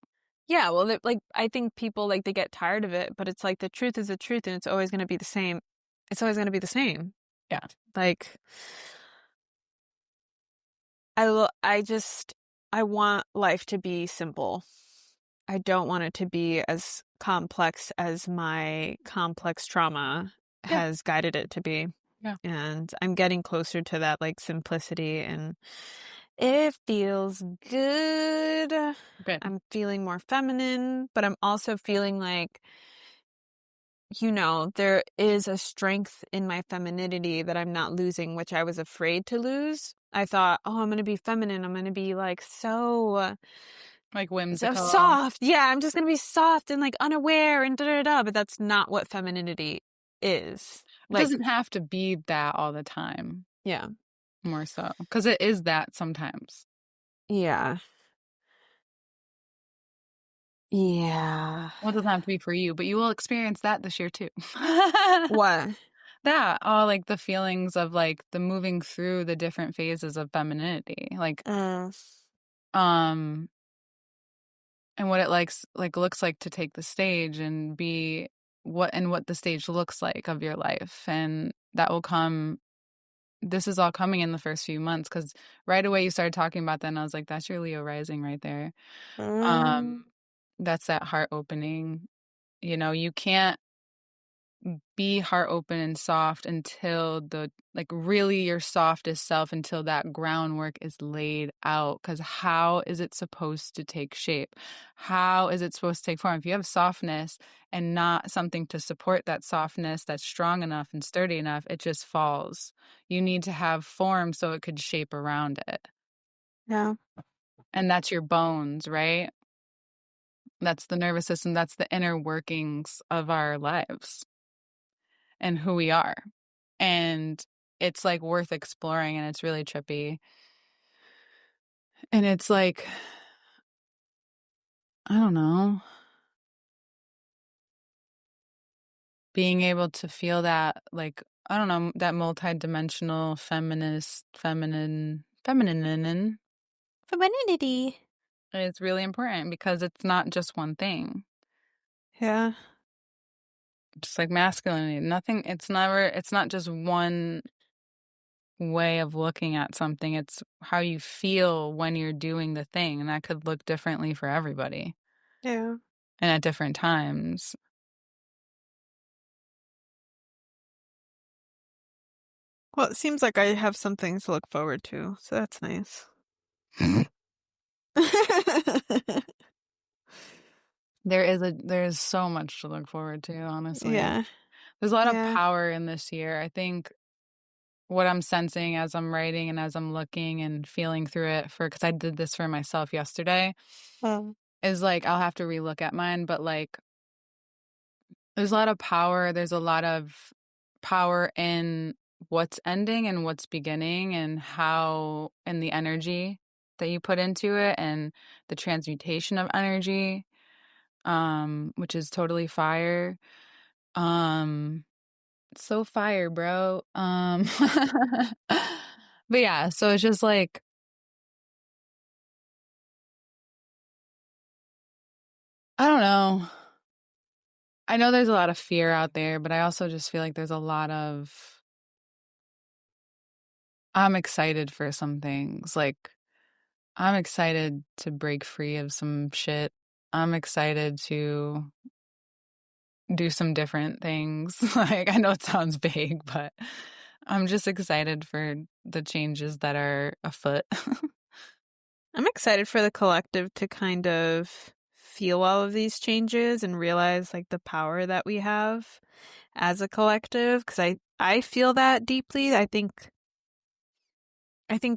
yeah, well, like, I think people like they get tired of it, but it's like the truth is the truth and it's always going to be the same. It's always going to be the same. Yeah. Like, I just, I want life to be simple. I don't want it to be as complex as my complex trauma Yeah. has guided it to be. Yeah. And I'm getting closer to that like simplicity and it feels good. Good. I'm feeling more feminine, but I'm also feeling like, there is a strength in my femininity that I'm not losing, which I was afraid to lose. I thought, oh, I'm going to be feminine. I'm going to be like Like so whimsical. soft. Yeah, I'm just going to be soft and like unaware and da da da. But that's not what femininity is. It Like, doesn't have to be that all the time, yeah. more so. Because it is that sometimes. Yeah. Yeah. Well, it doesn't have to be for you, but you will experience that this year too. What? That, all like the feelings of like the moving through the different phases of femininity. Like, Mm, um, and what it like looks like to take the stage and be what the stage looks like of your life. And that will come, this is all coming in the first few months, because right away you started talking about that and I was like, that's your Leo rising right there. mm, um that's that heart opening. You know, you can't be heart open and soft until like really your softest self, until that groundwork is laid out. Because how is it supposed to take shape? How is it supposed to take form? If you have softness and not something to support that softness that's strong enough and sturdy enough, it just falls. You need to have form so it could shape around it. Yeah. And that's your bones, right? That's the nervous system. That's the inner workings of our lives and who we are. And it's like worth exploring, and it's really trippy. And it's like, I don't know, being able to feel that, like, I don't know, that multidimensional feminine Femininity. is really important because it's not just one thing. Yeah. Just like masculinity, nothing, it's not just one way of looking at something. It's how you feel when you're doing the thing, and that could look differently for everybody Yeah. and at different times. Well, it seems like I have some things to look forward to, so that's nice. There's so much to look forward to, honestly. Yeah. There's a lot of Yeah. power in this year. I think what I'm sensing as I'm writing and as I'm looking and feeling through it, for because I did this for myself yesterday, Um, is like I'll have to relook at mine, but like there's a lot of power. There's a lot of power in what's ending and what's beginning, and how, and the energy that you put into it, and the transmutation of energy, which is totally fire. Um, so fire, bro. But yeah, so it's just like, I don't know. I know there's a lot of fear out there, but I also just feel like there's a lot of, I'm excited for some things. Like, I'm excited to break free of some shit. I'm excited to do some different things. Like, I know it sounds vague, but I'm just excited for the changes that are afoot. I'm excited for the collective to kind of feel all of these changes and realize like the power that we have as a collective because I feel that deeply. I think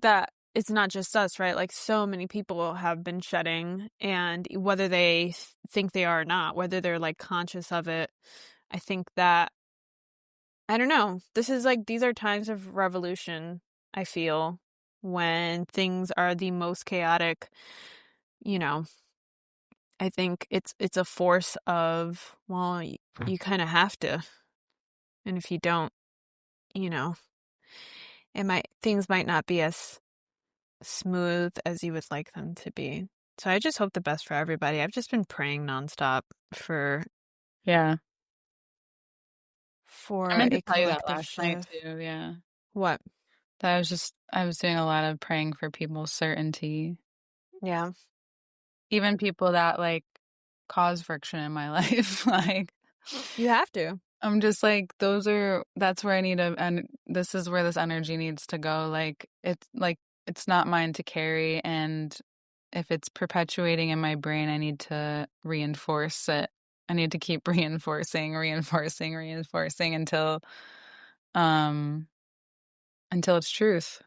that it's not just us, right? Like so many people have been shedding and whether they think they are or not, whether they're like conscious of it, I think that I don't know. This is like these are times of revolution, I feel, when things are the most chaotic, you know. I think it's a force of, well, you kind of have to. And if you don't, you know, things might not be as smooth as you would like them to be. So I just hope the best for everybody. I've just been praying nonstop for Yeah. I for meant to a tell you that collective last night shift. too, yeah. What? That I was doing a lot of praying for people's certainty. Yeah. Even people that like cause friction in my life. Like, You have to. I'm just like, that's where I need to, and this is where this energy needs to go. Like, it's not mine to carry. And if it's perpetuating in my brain, I need to reinforce it. I need to keep reinforcing um, until it's truth,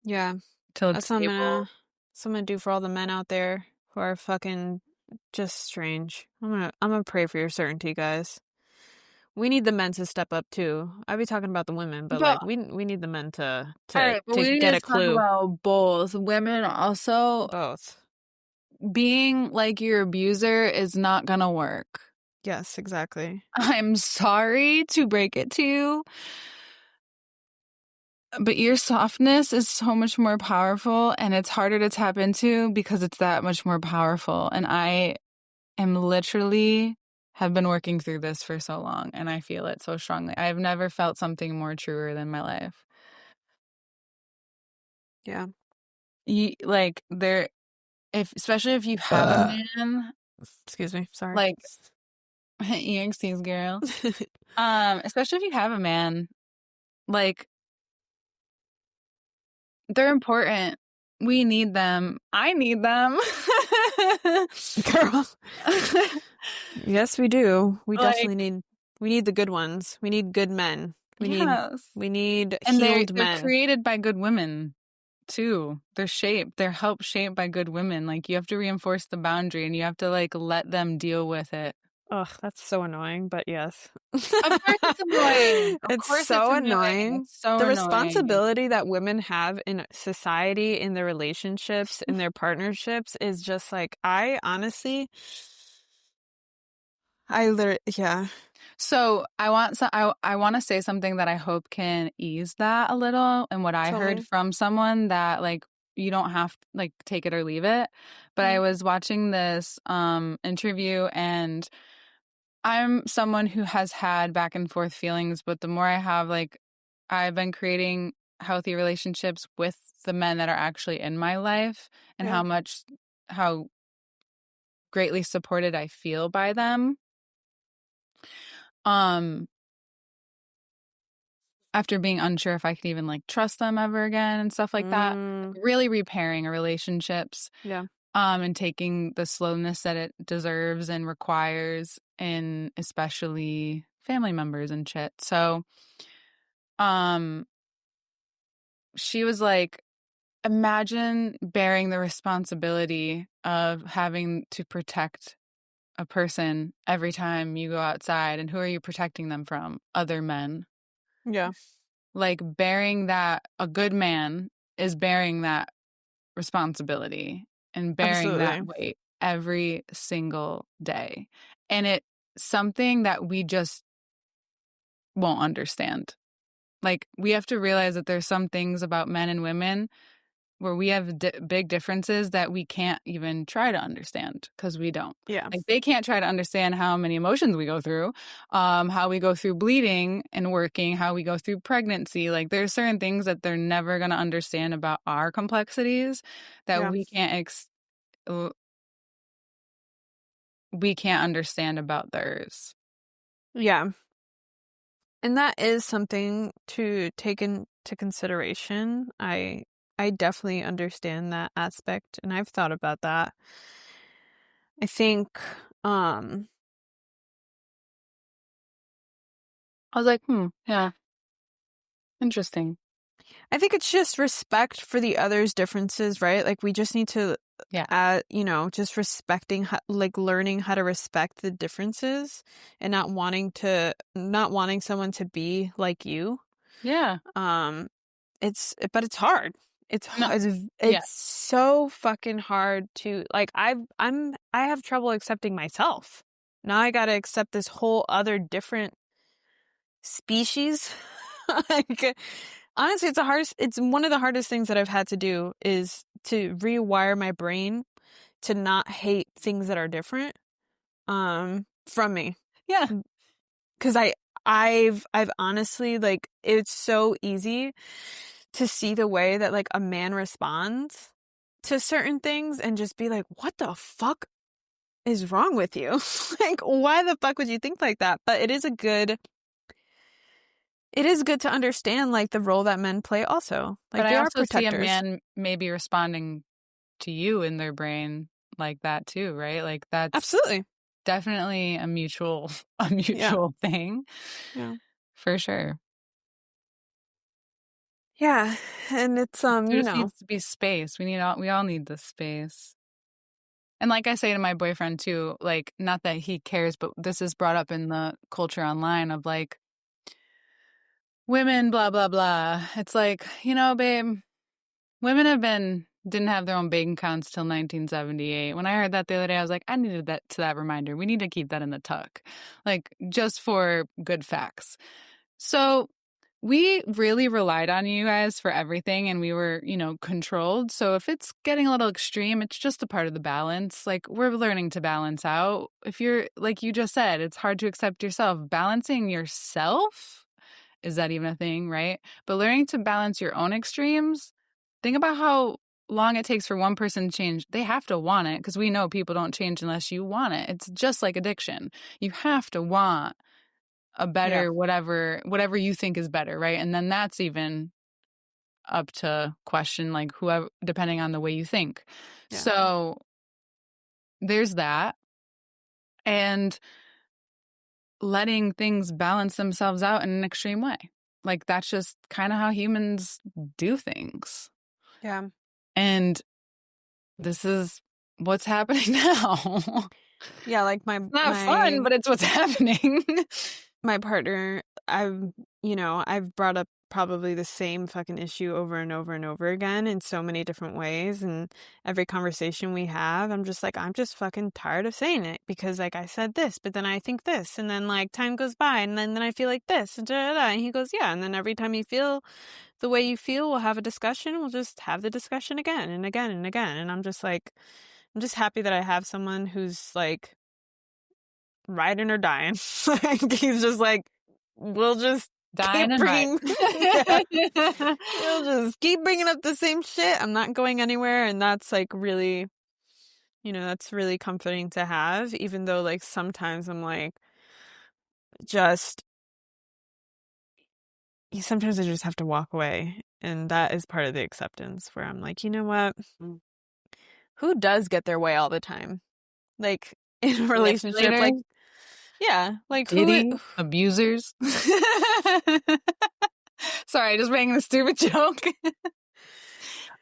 Yeah. till it's That's what stable. that's what I'm gonna do for all the men out there who are fucking just strange. I'm gonna pray for your certainty, guys. We need the men to step up too. I'd be talking about the women, but But like we need the men to all to right, but to we need get to a talk clue. about both. Women also, Both. being like your abuser is not gonna work. Yes, exactly. I'm sorry to break it to you, but your softness is so much more powerful, and it's harder to tap into because it's that much more powerful. And I am literally have been working through this for so long, and I feel it so strongly. I've never felt something more truer than my life. Yeah. Like there, if especially if you have a man, Excuse me. Sorry. like EXTs, girl. Especially if you have a man, like, they're important. We need them. I need them. Girl. Yes, we do. We Like, definitely need the good ones. We need good men. yes. We need And healed they're men. created by good women too. They're helped shaped by good women. Like, you have to reinforce the boundary and you have to like let them deal with it. Ugh, that's so annoying, but yes. Of course it's annoying. Of It's course it's so annoying. annoying. It's so The annoying. responsibility that women have in society, in their relationships, in their partnerships is just like, I honestly, I literally, yeah, So I want to say something that I hope can ease that a little, and what I tell heard me. from someone that like you don't have to like take it or leave it. But I Mm, was watching this interview, and I'm someone who has had back and forth feelings, but the more I have, like, I've been creating healthy relationships with the men that are actually in my life, and yeah. how greatly supported I feel by them. Um After being unsure if I could even like trust them ever again and stuff like that, Mm, really repairing relationships, yeah. and taking the slowness that it deserves and requires in especially family members and shit. So, um, she was like, imagine bearing the responsibility of having to protect a person every time you go outside. And who are you protecting them from? Other men. Yeah. Like, bearing that, a good man is bearing that responsibility and bearing that Absolutely. weight every single day. And it's something that we just won't understand. Like, we have to realize that there's some things about men and women where we have big differences that we can't even try to understand because we don't. Yeah. Like, they can't try to understand how many emotions we go through, how we go through bleeding and working, how we go through pregnancy. Like, there's certain things that they're never going to understand about our complexities that Yeah. uh, we can't understand about theirs. Yeah. And that is something to take into consideration. I definitely understand that aspect and I've thought about that. I think um I was like, yeah, interesting. I think it's just respect for the other's differences, right? Like we just need to Yeah. just respecting like learning how to respect the differences and not wanting someone to be like you. Yeah. Um but it's hard. No. Yeah. It's so fucking hard to like I have trouble accepting myself. Now I got to accept this whole other different species. Like honestly, it's one of the hardest things that I've had to do is to rewire my brain to not hate things that are different from me. Yeah. Cuz I've honestly like it's so easy to see the way that like a man responds to certain things and just be like, "What the fuck is wrong with you?" Like, why the fuck would you think like that? But it is good to understand like the role that men play also. But Like I they are also see a protectors. man maybe responding to you in their brain like that too, right? Like, that's Absolutely. definitely a mutual a Yeah. mutual thing Yeah. for sure. Yeah. And it's There just needs to be space. We all need the space. And like I say to my boyfriend too, like, not that he cares, but this is brought up in the culture online of like women blah blah blah. It's like, babe, women didn't have their own bank accounts till 1978. When I heard that the other day, I was like, I needed that reminder. We need to keep that in the tuck. Like, just for good facts. So we really relied on you guys for everything, and we were, controlled. So if it's getting a little extreme, it's just a part of the balance. Like, we're learning to balance out. If you're, like you just said, it's hard to accept yourself. Balancing yourself, is that even a thing, right? But learning to balance your own extremes, think about how long it takes for one person to change, they have to want it, because we know people don't change unless you want it. It's just like addiction. You have to want a Yeah. better whatever you think is better, right? And then that's even up to question, like, whoever, depending on the way you think. Yeah. So there's that. And letting things balance themselves out in an extreme way. Like, that's just kind of how humans do things. Yeah. And this is what's happening now. Yeah, like It's not fun, but it's what's happening. my partner, I've brought up probably the same fucking issue over and over and over again in so many different ways. And every conversation we have, I'm just like, I'm just fucking tired of saying it because, like, I said this, but then I think this. And then, like, time goes by and then I feel like this. And, da, da, da. And he goes, yeah. And then every time you feel the way you feel, we'll have a discussion. We'll just have the discussion again and again and again. And I'm just like, I'm just happy that I have someone who's like, riding or dying. Like, he's just like, we'll just Dying keep and right. bringing, yeah, we'll just keep bringing up the same shit. I'm not going anywhere, and that's like really, that's really comforting to have. Even though, like, sometimes I'm like, just sometimes I just have to walk away, and that is part of the acceptance. Where I'm like, you know what? Who does get their way all the time? Like in a relationship, like. Manipulators, Yeah, like who? dating, abusers. Sorry, just making a stupid joke.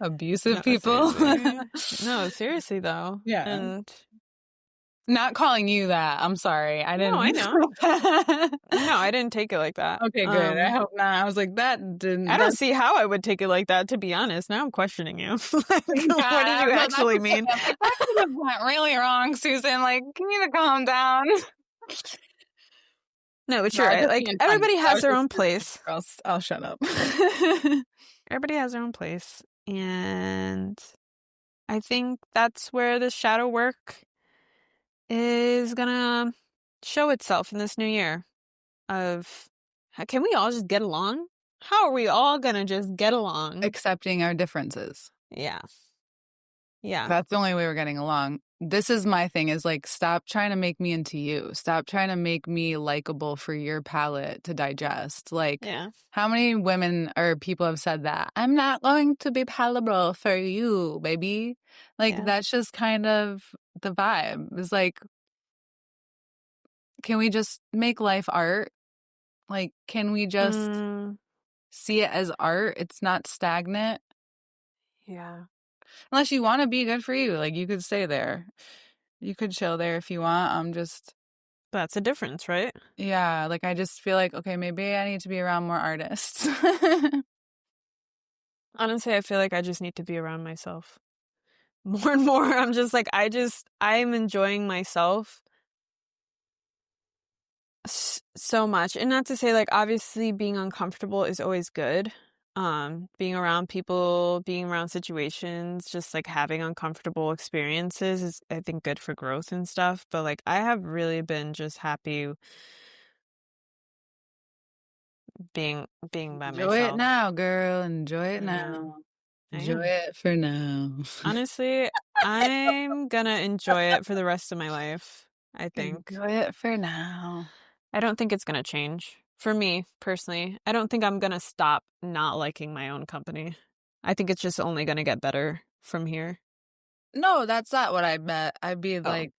Abusive No, people. seriously. No, seriously though. Yeah. And Not calling you that. I'm sorry. I no, I didn't. know. No, I didn't take it like that. Okay, good. I hope not. I was like, that didn't. I don't That's see how I would take it like that, to be honest. Now I'm questioning you. Like, what did you God, actually mean? I'm like, that could have went really wrong, Susan. Like, you need to calm down. No, but No, you're I was right. just Like, being funny. everybody I has was their just own being place. funny. I'll shut up. Everybody has their own place. And I think that's where the shadow work is gonna show itself in this new year. Of, can we all just get along? How are we all gonna just get along? Accepting our differences. Yeah. Yeah. That's the only way we're getting along. This is my thing, is like, stop trying to make me into you. Stop trying to make me likable for your palate to digest. Like, Yeah. how many women or people have said that? I'm not going to be palatable for you, baby. Like, Yeah. that's just kind of the vibe. It's like, can we just make life art? Like, can we just see it as art? It's not stagnant. Yeah. Unless you want to be, good for you. Like, you could stay there. You could chill there if you want. I'm just, That's a difference, right? yeah, like, I just feel like, okay, maybe I need to be around more artists. Honestly, I feel like I just need to be around myself more and more. I'm just like, I'm enjoying myself so much. And not to say, like, obviously being uncomfortable is always good. Being around people, being around situations, just like having uncomfortable experiences is, I think, good for growth and stuff. But like, I have really been just happy being by Enjoy it myself. now, girl. Enjoy it I know. now. I Enjoy am. it for now. Honestly, I'm gonna enjoy it for the rest of my life, I think. Enjoy it for now. I don't think it's gonna change. For me, personally, I don't think I'm gonna stop not liking my own company. I think it's just only gonna get better from here. No, that's not what I meant. I'd be Oh, like,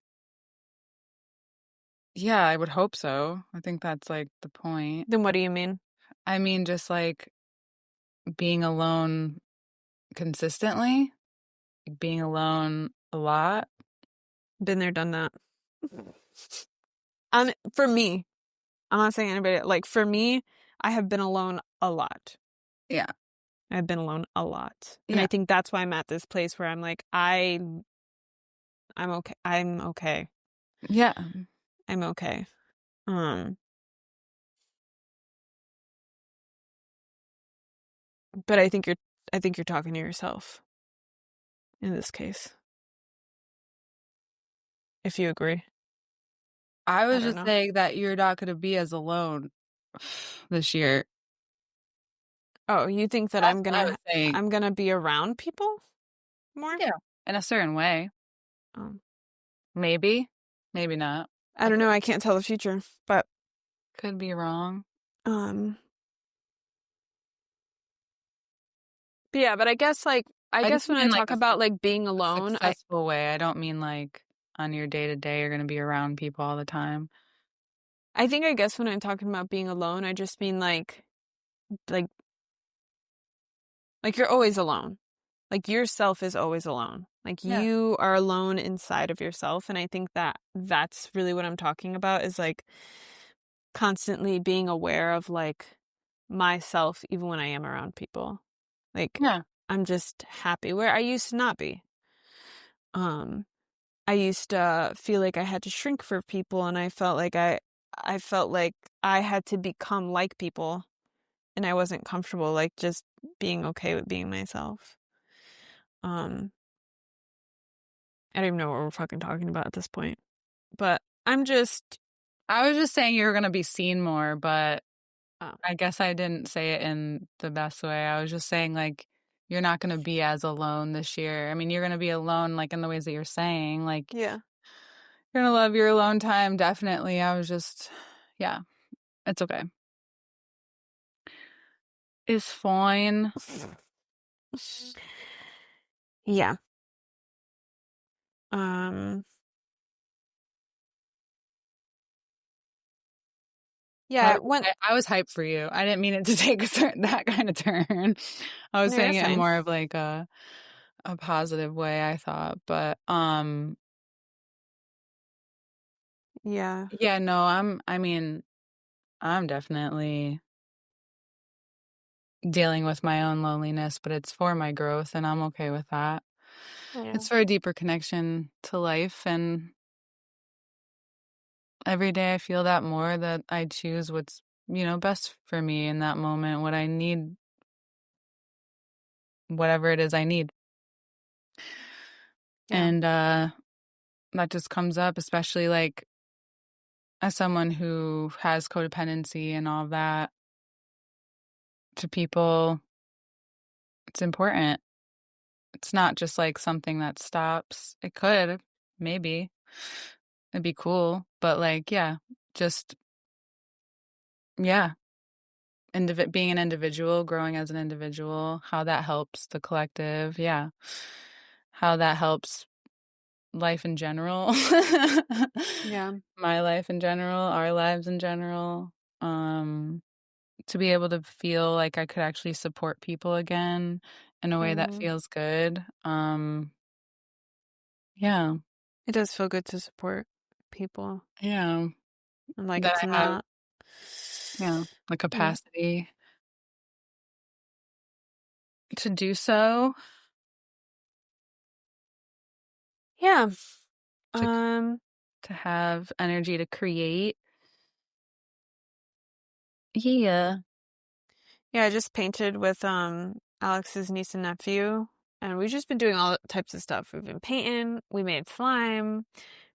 yeah, I would hope so. I think that's like the point. then what do you mean? I mean, just like being alone consistently, being alone a lot. Been there, done that. For me, I'm not saying anybody, like, for me, I have been alone a lot. Yeah. I've been alone a lot. And I Yeah. think that's why I'm at this place where I'm like, I'm okay. I'm okay. Yeah. I'm okay. But I think you're talking to yourself in this case. If you agree. I I was don't just know. saying that you're not going to be as alone this year. Oh, you think that That's what I was saying. I'm gonna be around people? more. Yeah. In a certain way. Um, Maybe. Maybe not. I don't know. I can't tell the future, but Could be wrong. um, but yeah. But I I just guess when I mean like talk about like being a alone, successful way. I don't mean like on your day to day you're gonna be around people all the time. I guess when I'm talking about being alone, I just mean like you're always alone. Like yourself is always alone. Like Yeah. you are alone inside of yourself, and I think that that's really what I'm talking about is like constantly being aware of like myself even when I am around people. Like Yeah. I'm just happy where I used to not be. Um I used to feel like I had to shrink for people and I felt like I had to become like people and I wasn't comfortable like just being okay with being myself. Um I don't even know what we're fucking talking about at this point. But I'm just I was just saying you were gonna be seen more, but oh, I guess I didn't say it in the best way. I was just saying like you're not gonna be as alone this year. I mean, you're gonna be alone like in the ways that you're saying. Like yeah. you're gonna love your alone time, definitely. I was just yeah, it's okay. It's fine. Yeah. Um I yeah, when I was hyped for you. I didn't mean it to take that kind of turn. I was no, saying you're it in fine. more of like a positive way, I thought. But Yeah. yeah, no, I mean, I'm definitely dealing with my own loneliness, but it's for my growth and I'm okay with that. Yeah. It's for a deeper connection to life and every day I feel that more that I choose what's, best for me in that moment, what I need, whatever it is I need. Yeah. And that just comes up, especially like as someone who has codependency and all of that to people, it's important. It's not just like something that stops. It could, maybe. It'd be cool. But like, yeah, just, yeah, being an individual, growing as an individual, how that helps the collective. Yeah. How that helps life in general. Yeah. My life in general, our lives in general. Um, to be able to feel like I could actually support people again in a way that Mhm. feels good. Yeah. It does feel good to support people. Yeah. And like That it's I have, not yeah, the yeah. capacity to do so, Yeah. to Um to have energy to create. Yeah. yeah, I just painted with Alex's niece and nephew and we've just been doing all types of stuff. We've been painting, we made slime,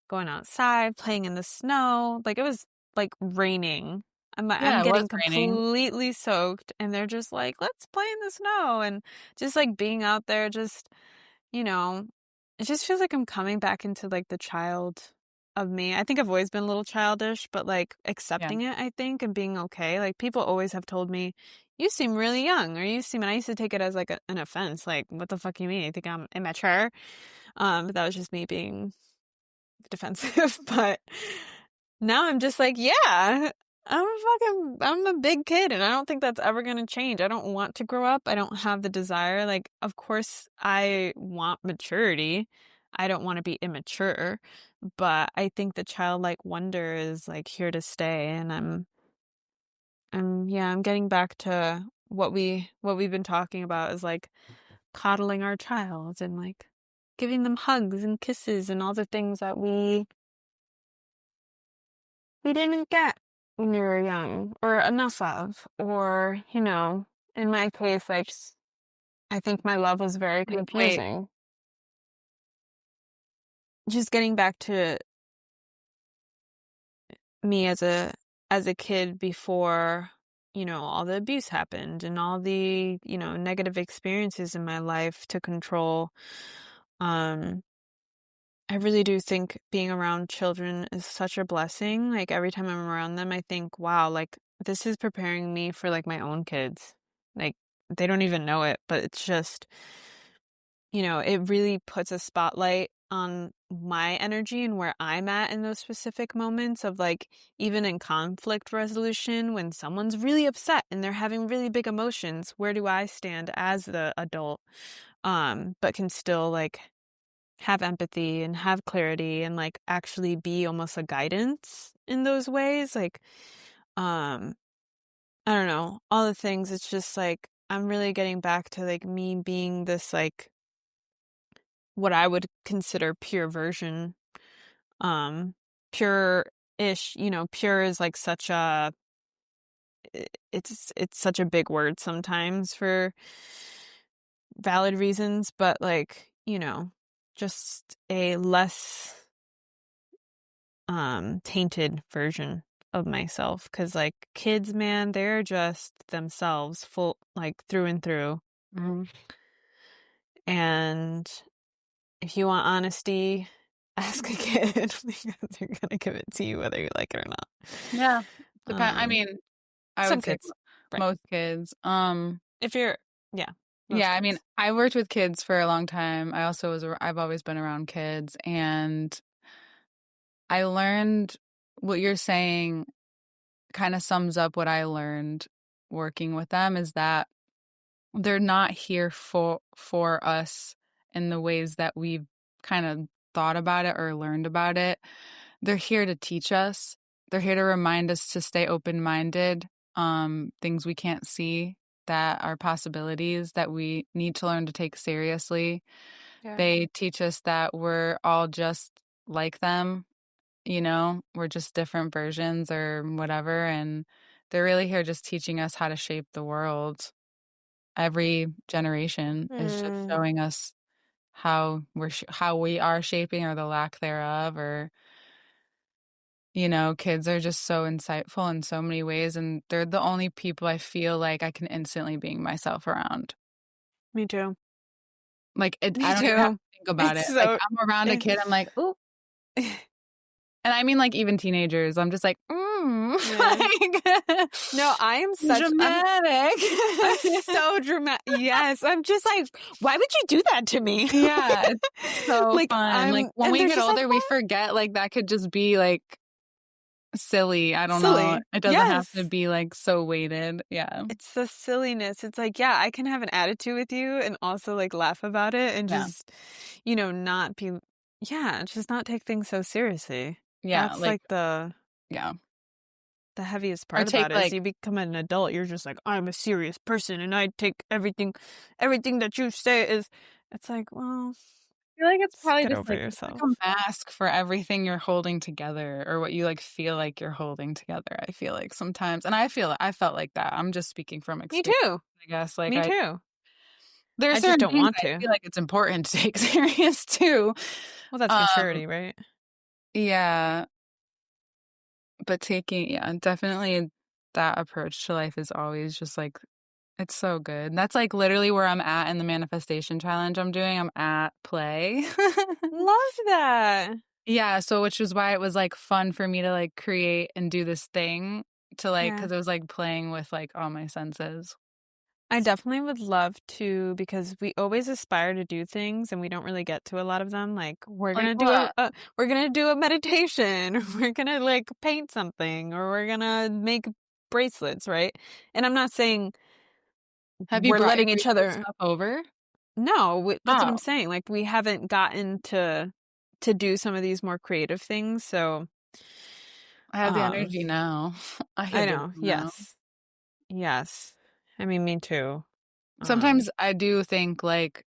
going outside, playing in the snow. Like it was like raining. I'm Yeah, it was getting raining. completely soaked and they're just like, "Let's play in the snow." And just like being out there just, you know, it just feels like I'm coming back into like the child of me. I think I've always been a little childish, but like Yeah. accepting it, I think, and being okay. Like people always have told me, "You seem really young," or "You seem," and I used to take it as like an offense. Like, what the fuck you mean? You think I'm immature? But that was just me being defensive, but now I'm just like, yeah, I'm a big kid and I don't think that's ever going to change. I don't want to grow up. I don't have the desire. Like, of course I want maturity. I don't want to be immature, but I think the childlike wonder is like here to stay and yeah, I'm getting back to what we've been talking about is like coddling our child and like giving them hugs and kisses and all the things that we didn't get when we were young or enough of or in my case like I think my love was very Wait. confusing. Just getting back to me as a kid before all the abuse happened and all the negative experiences in my life took control. Um, I really do think being around children is such a blessing. Like every time I'm around them, I think, wow, like this is preparing me for like my own kids. Like they don't even know it, but it's just, it really puts a spotlight on my energy and where I'm at in those specific moments of like even in conflict resolution when someone's really upset and they're having really big emotions, where do I stand as the adult? But can still like have empathy and have clarity and like actually be almost a guidance in those ways. Like, um, I don't know, all the things. It's just like I'm really getting back to like me being this like what I would consider pure version. Um, pure-ish, pure is like such a it's such a big word sometimes for valid reasons, but like, just a less tainted version of myself cuz like kids, man, they're just themselves full like through and through. Mhm. And if you want honesty, ask a kid because they're going to give it to you whether you like it or not. Yeah. I Um mean, I some would say kids, right. most kids. If you're yeah, most Yeah, I mean, kids. I worked with kids for a long time. I've always been around kids, and I learned what you're saying kind of sums up what I learned working with them is that they're not here for us in the ways that we've kind of thought about it or learned about it. They're here to teach us. They're here to remind us to stay open-minded, things we can't see that are possibilities that we need to learn to take seriously. Yeah. They teach us that we're all just like them, we're just different versions or whatever, and they're really here just teaching us how to shape the world. Every generation is just Mm, showing us how we are shaping or the lack thereof, or kids are just so insightful in so many ways, and they're the only people I feel like I can instantly being myself around. me too. Like, Me I don't even have too. to think about It's it. Like, so I'm around a kid, I'm it's like, "Ooh." And I mean, like, even teenagers, I'm just like, yeah. like, No, I'm dramatic. so dramatic. Yes, I'm just like, why would you do that to me? Yeah, it's so Like fun. Like, when and we they're get just like, older, we forget, like, that could just be, like, silly. I don't know. silly. It doesn't have to Yes. be, like, so weighted. Yeah. It's the silliness. It's like, yeah, I can have an attitude with you and also like laugh about it and Yeah. just, not be, yeah, just not take things so seriously. Yeah, That's like, like yeah. the heaviest Or part take, about it is like you become an adult, you're just like, I'm a serious person and I take everything that you say is, it's like, well, I feel like it's just probably get just, over like it's like yourself. a mask for everything you're holding together or what you, like, feel like you're holding together, I feel like sometimes, and I felt like that. I'm just speaking from Me experience, too. I guess, like, Me too. there are I just certain don't things want I to. feel like it's important to take serious too. Well, that's Um, maturity, right? yeah, but definitely that approach to life is always just, like, it's so good. That's, like, literally where I'm at in the manifestation challenge I'm doing. I'm at play. Love that. Yeah, so which is why it was, like, fun for me to, like, create and do this thing to, like, Yeah. because it was, like, playing with, like, all my senses. I definitely would love to because we always aspire to do things and we don't really get to a lot of them. Like Like what? we're gonna do a meditation, or we're gonna like paint something, or we're gonna make bracelets, right? And I'm not saying Have you we're brought your letting each bracelet other. stuff over? No, that's what I'm Oh, saying. Like we haven't gotten to do some of these more creative things. So, I have the um, energy now. I I have the know. room now. Yes, yes. I mean, me too. Sometimes Um, I do think, like,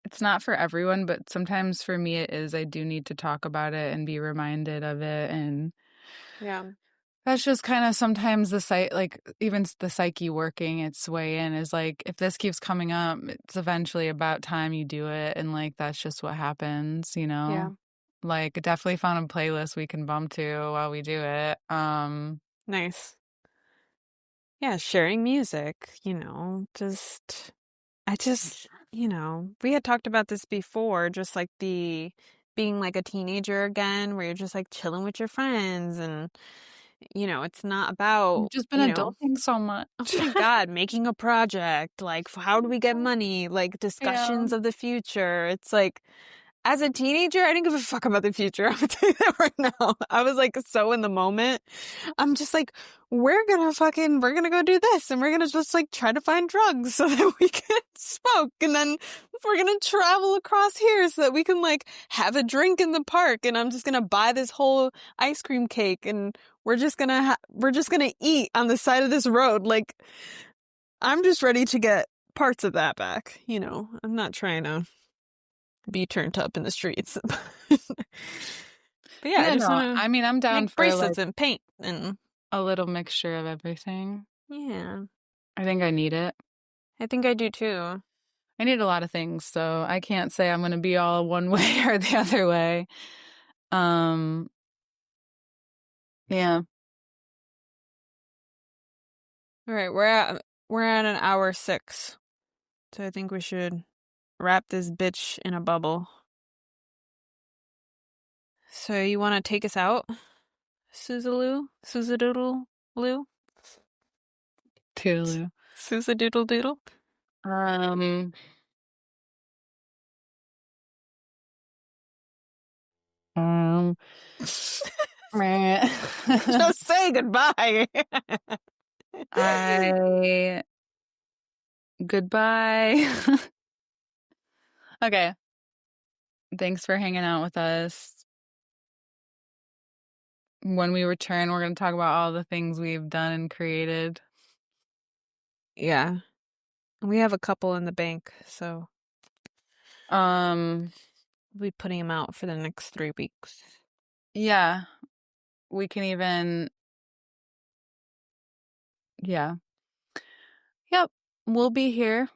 it's not for everyone, but sometimes for me it is. I do need to talk about it and be reminded of it, and yeah, that's just kinda sometimes even the psyche working its way in is like, if this keeps coming up, it's eventually about time you do it, and, like, that's just what happens, you yeah. know? Like, definitely found a playlist we can bump to while we do it. Nice. Yeah, sharing music, just I just we had talked about this before, just like the being like a teenager again, where you're just like chilling with your friends and, it's not You've about, just been adulting so much. oh my God, making a project, like how do we get money, like Yeah. discussions of the future. It's like, as a teenager, I didn't give a fuck about the future. I'm gonna tell you that right now. I was like so in the moment. I'm just like, we're gonna go do this and we're gonna just like try to find drugs so that we can smoke. And then we're gonna travel across here so that we can like have a drink in the park. And I'm just gonna buy this whole ice cream cake and we're just gonna eat on the side of this road. Like, I'm just ready to get parts of that back. I'm not trying to be turned up in the streets. But yeah, I Yeah, just no, want to I mean, I'm down make for like bracelets and paint and a little mixture of everything. yeah, I think I need it. I think I do too. I need a lot of things, so I can't say I'm going to be all one way or the other way. Um, yeah. All right, we're at an hour 6. So I think we should wrap this bitch in a bubble. So you want to take us out, Susaloo? Susadoodle Loo? Toodaloo. Susadoodle Doodle? Um, um, meh. Just say goodbye. I goodbye. Okay. Thanks for hanging out with us. When we return, we're going to talk about all the things we've done and created. Yeah. We have a couple in the bank, so Um, we'll be putting them out for the next 3 weeks. yeah, we can even, yeah. Yep, we'll be here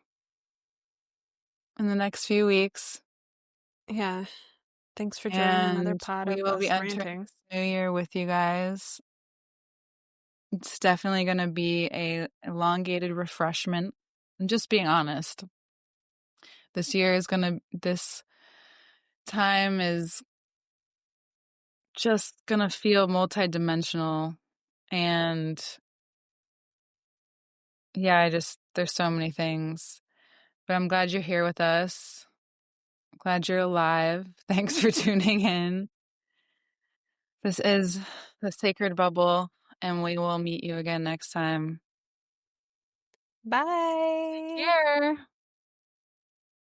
in the next few weeks, Yeah. Thanks for joining another and pod we of will be us entering ranting. this new year with you guys. It's definitely going to be a elongated refreshment. I'm just being honest. This time is just gonna feel multidimensional, and yeah, there's so many things. But I'm glad you're here with us. Glad you're alive. Thanks for tuning in. This is the Sacred Bubble, and we will meet you again next time. Bye. Here.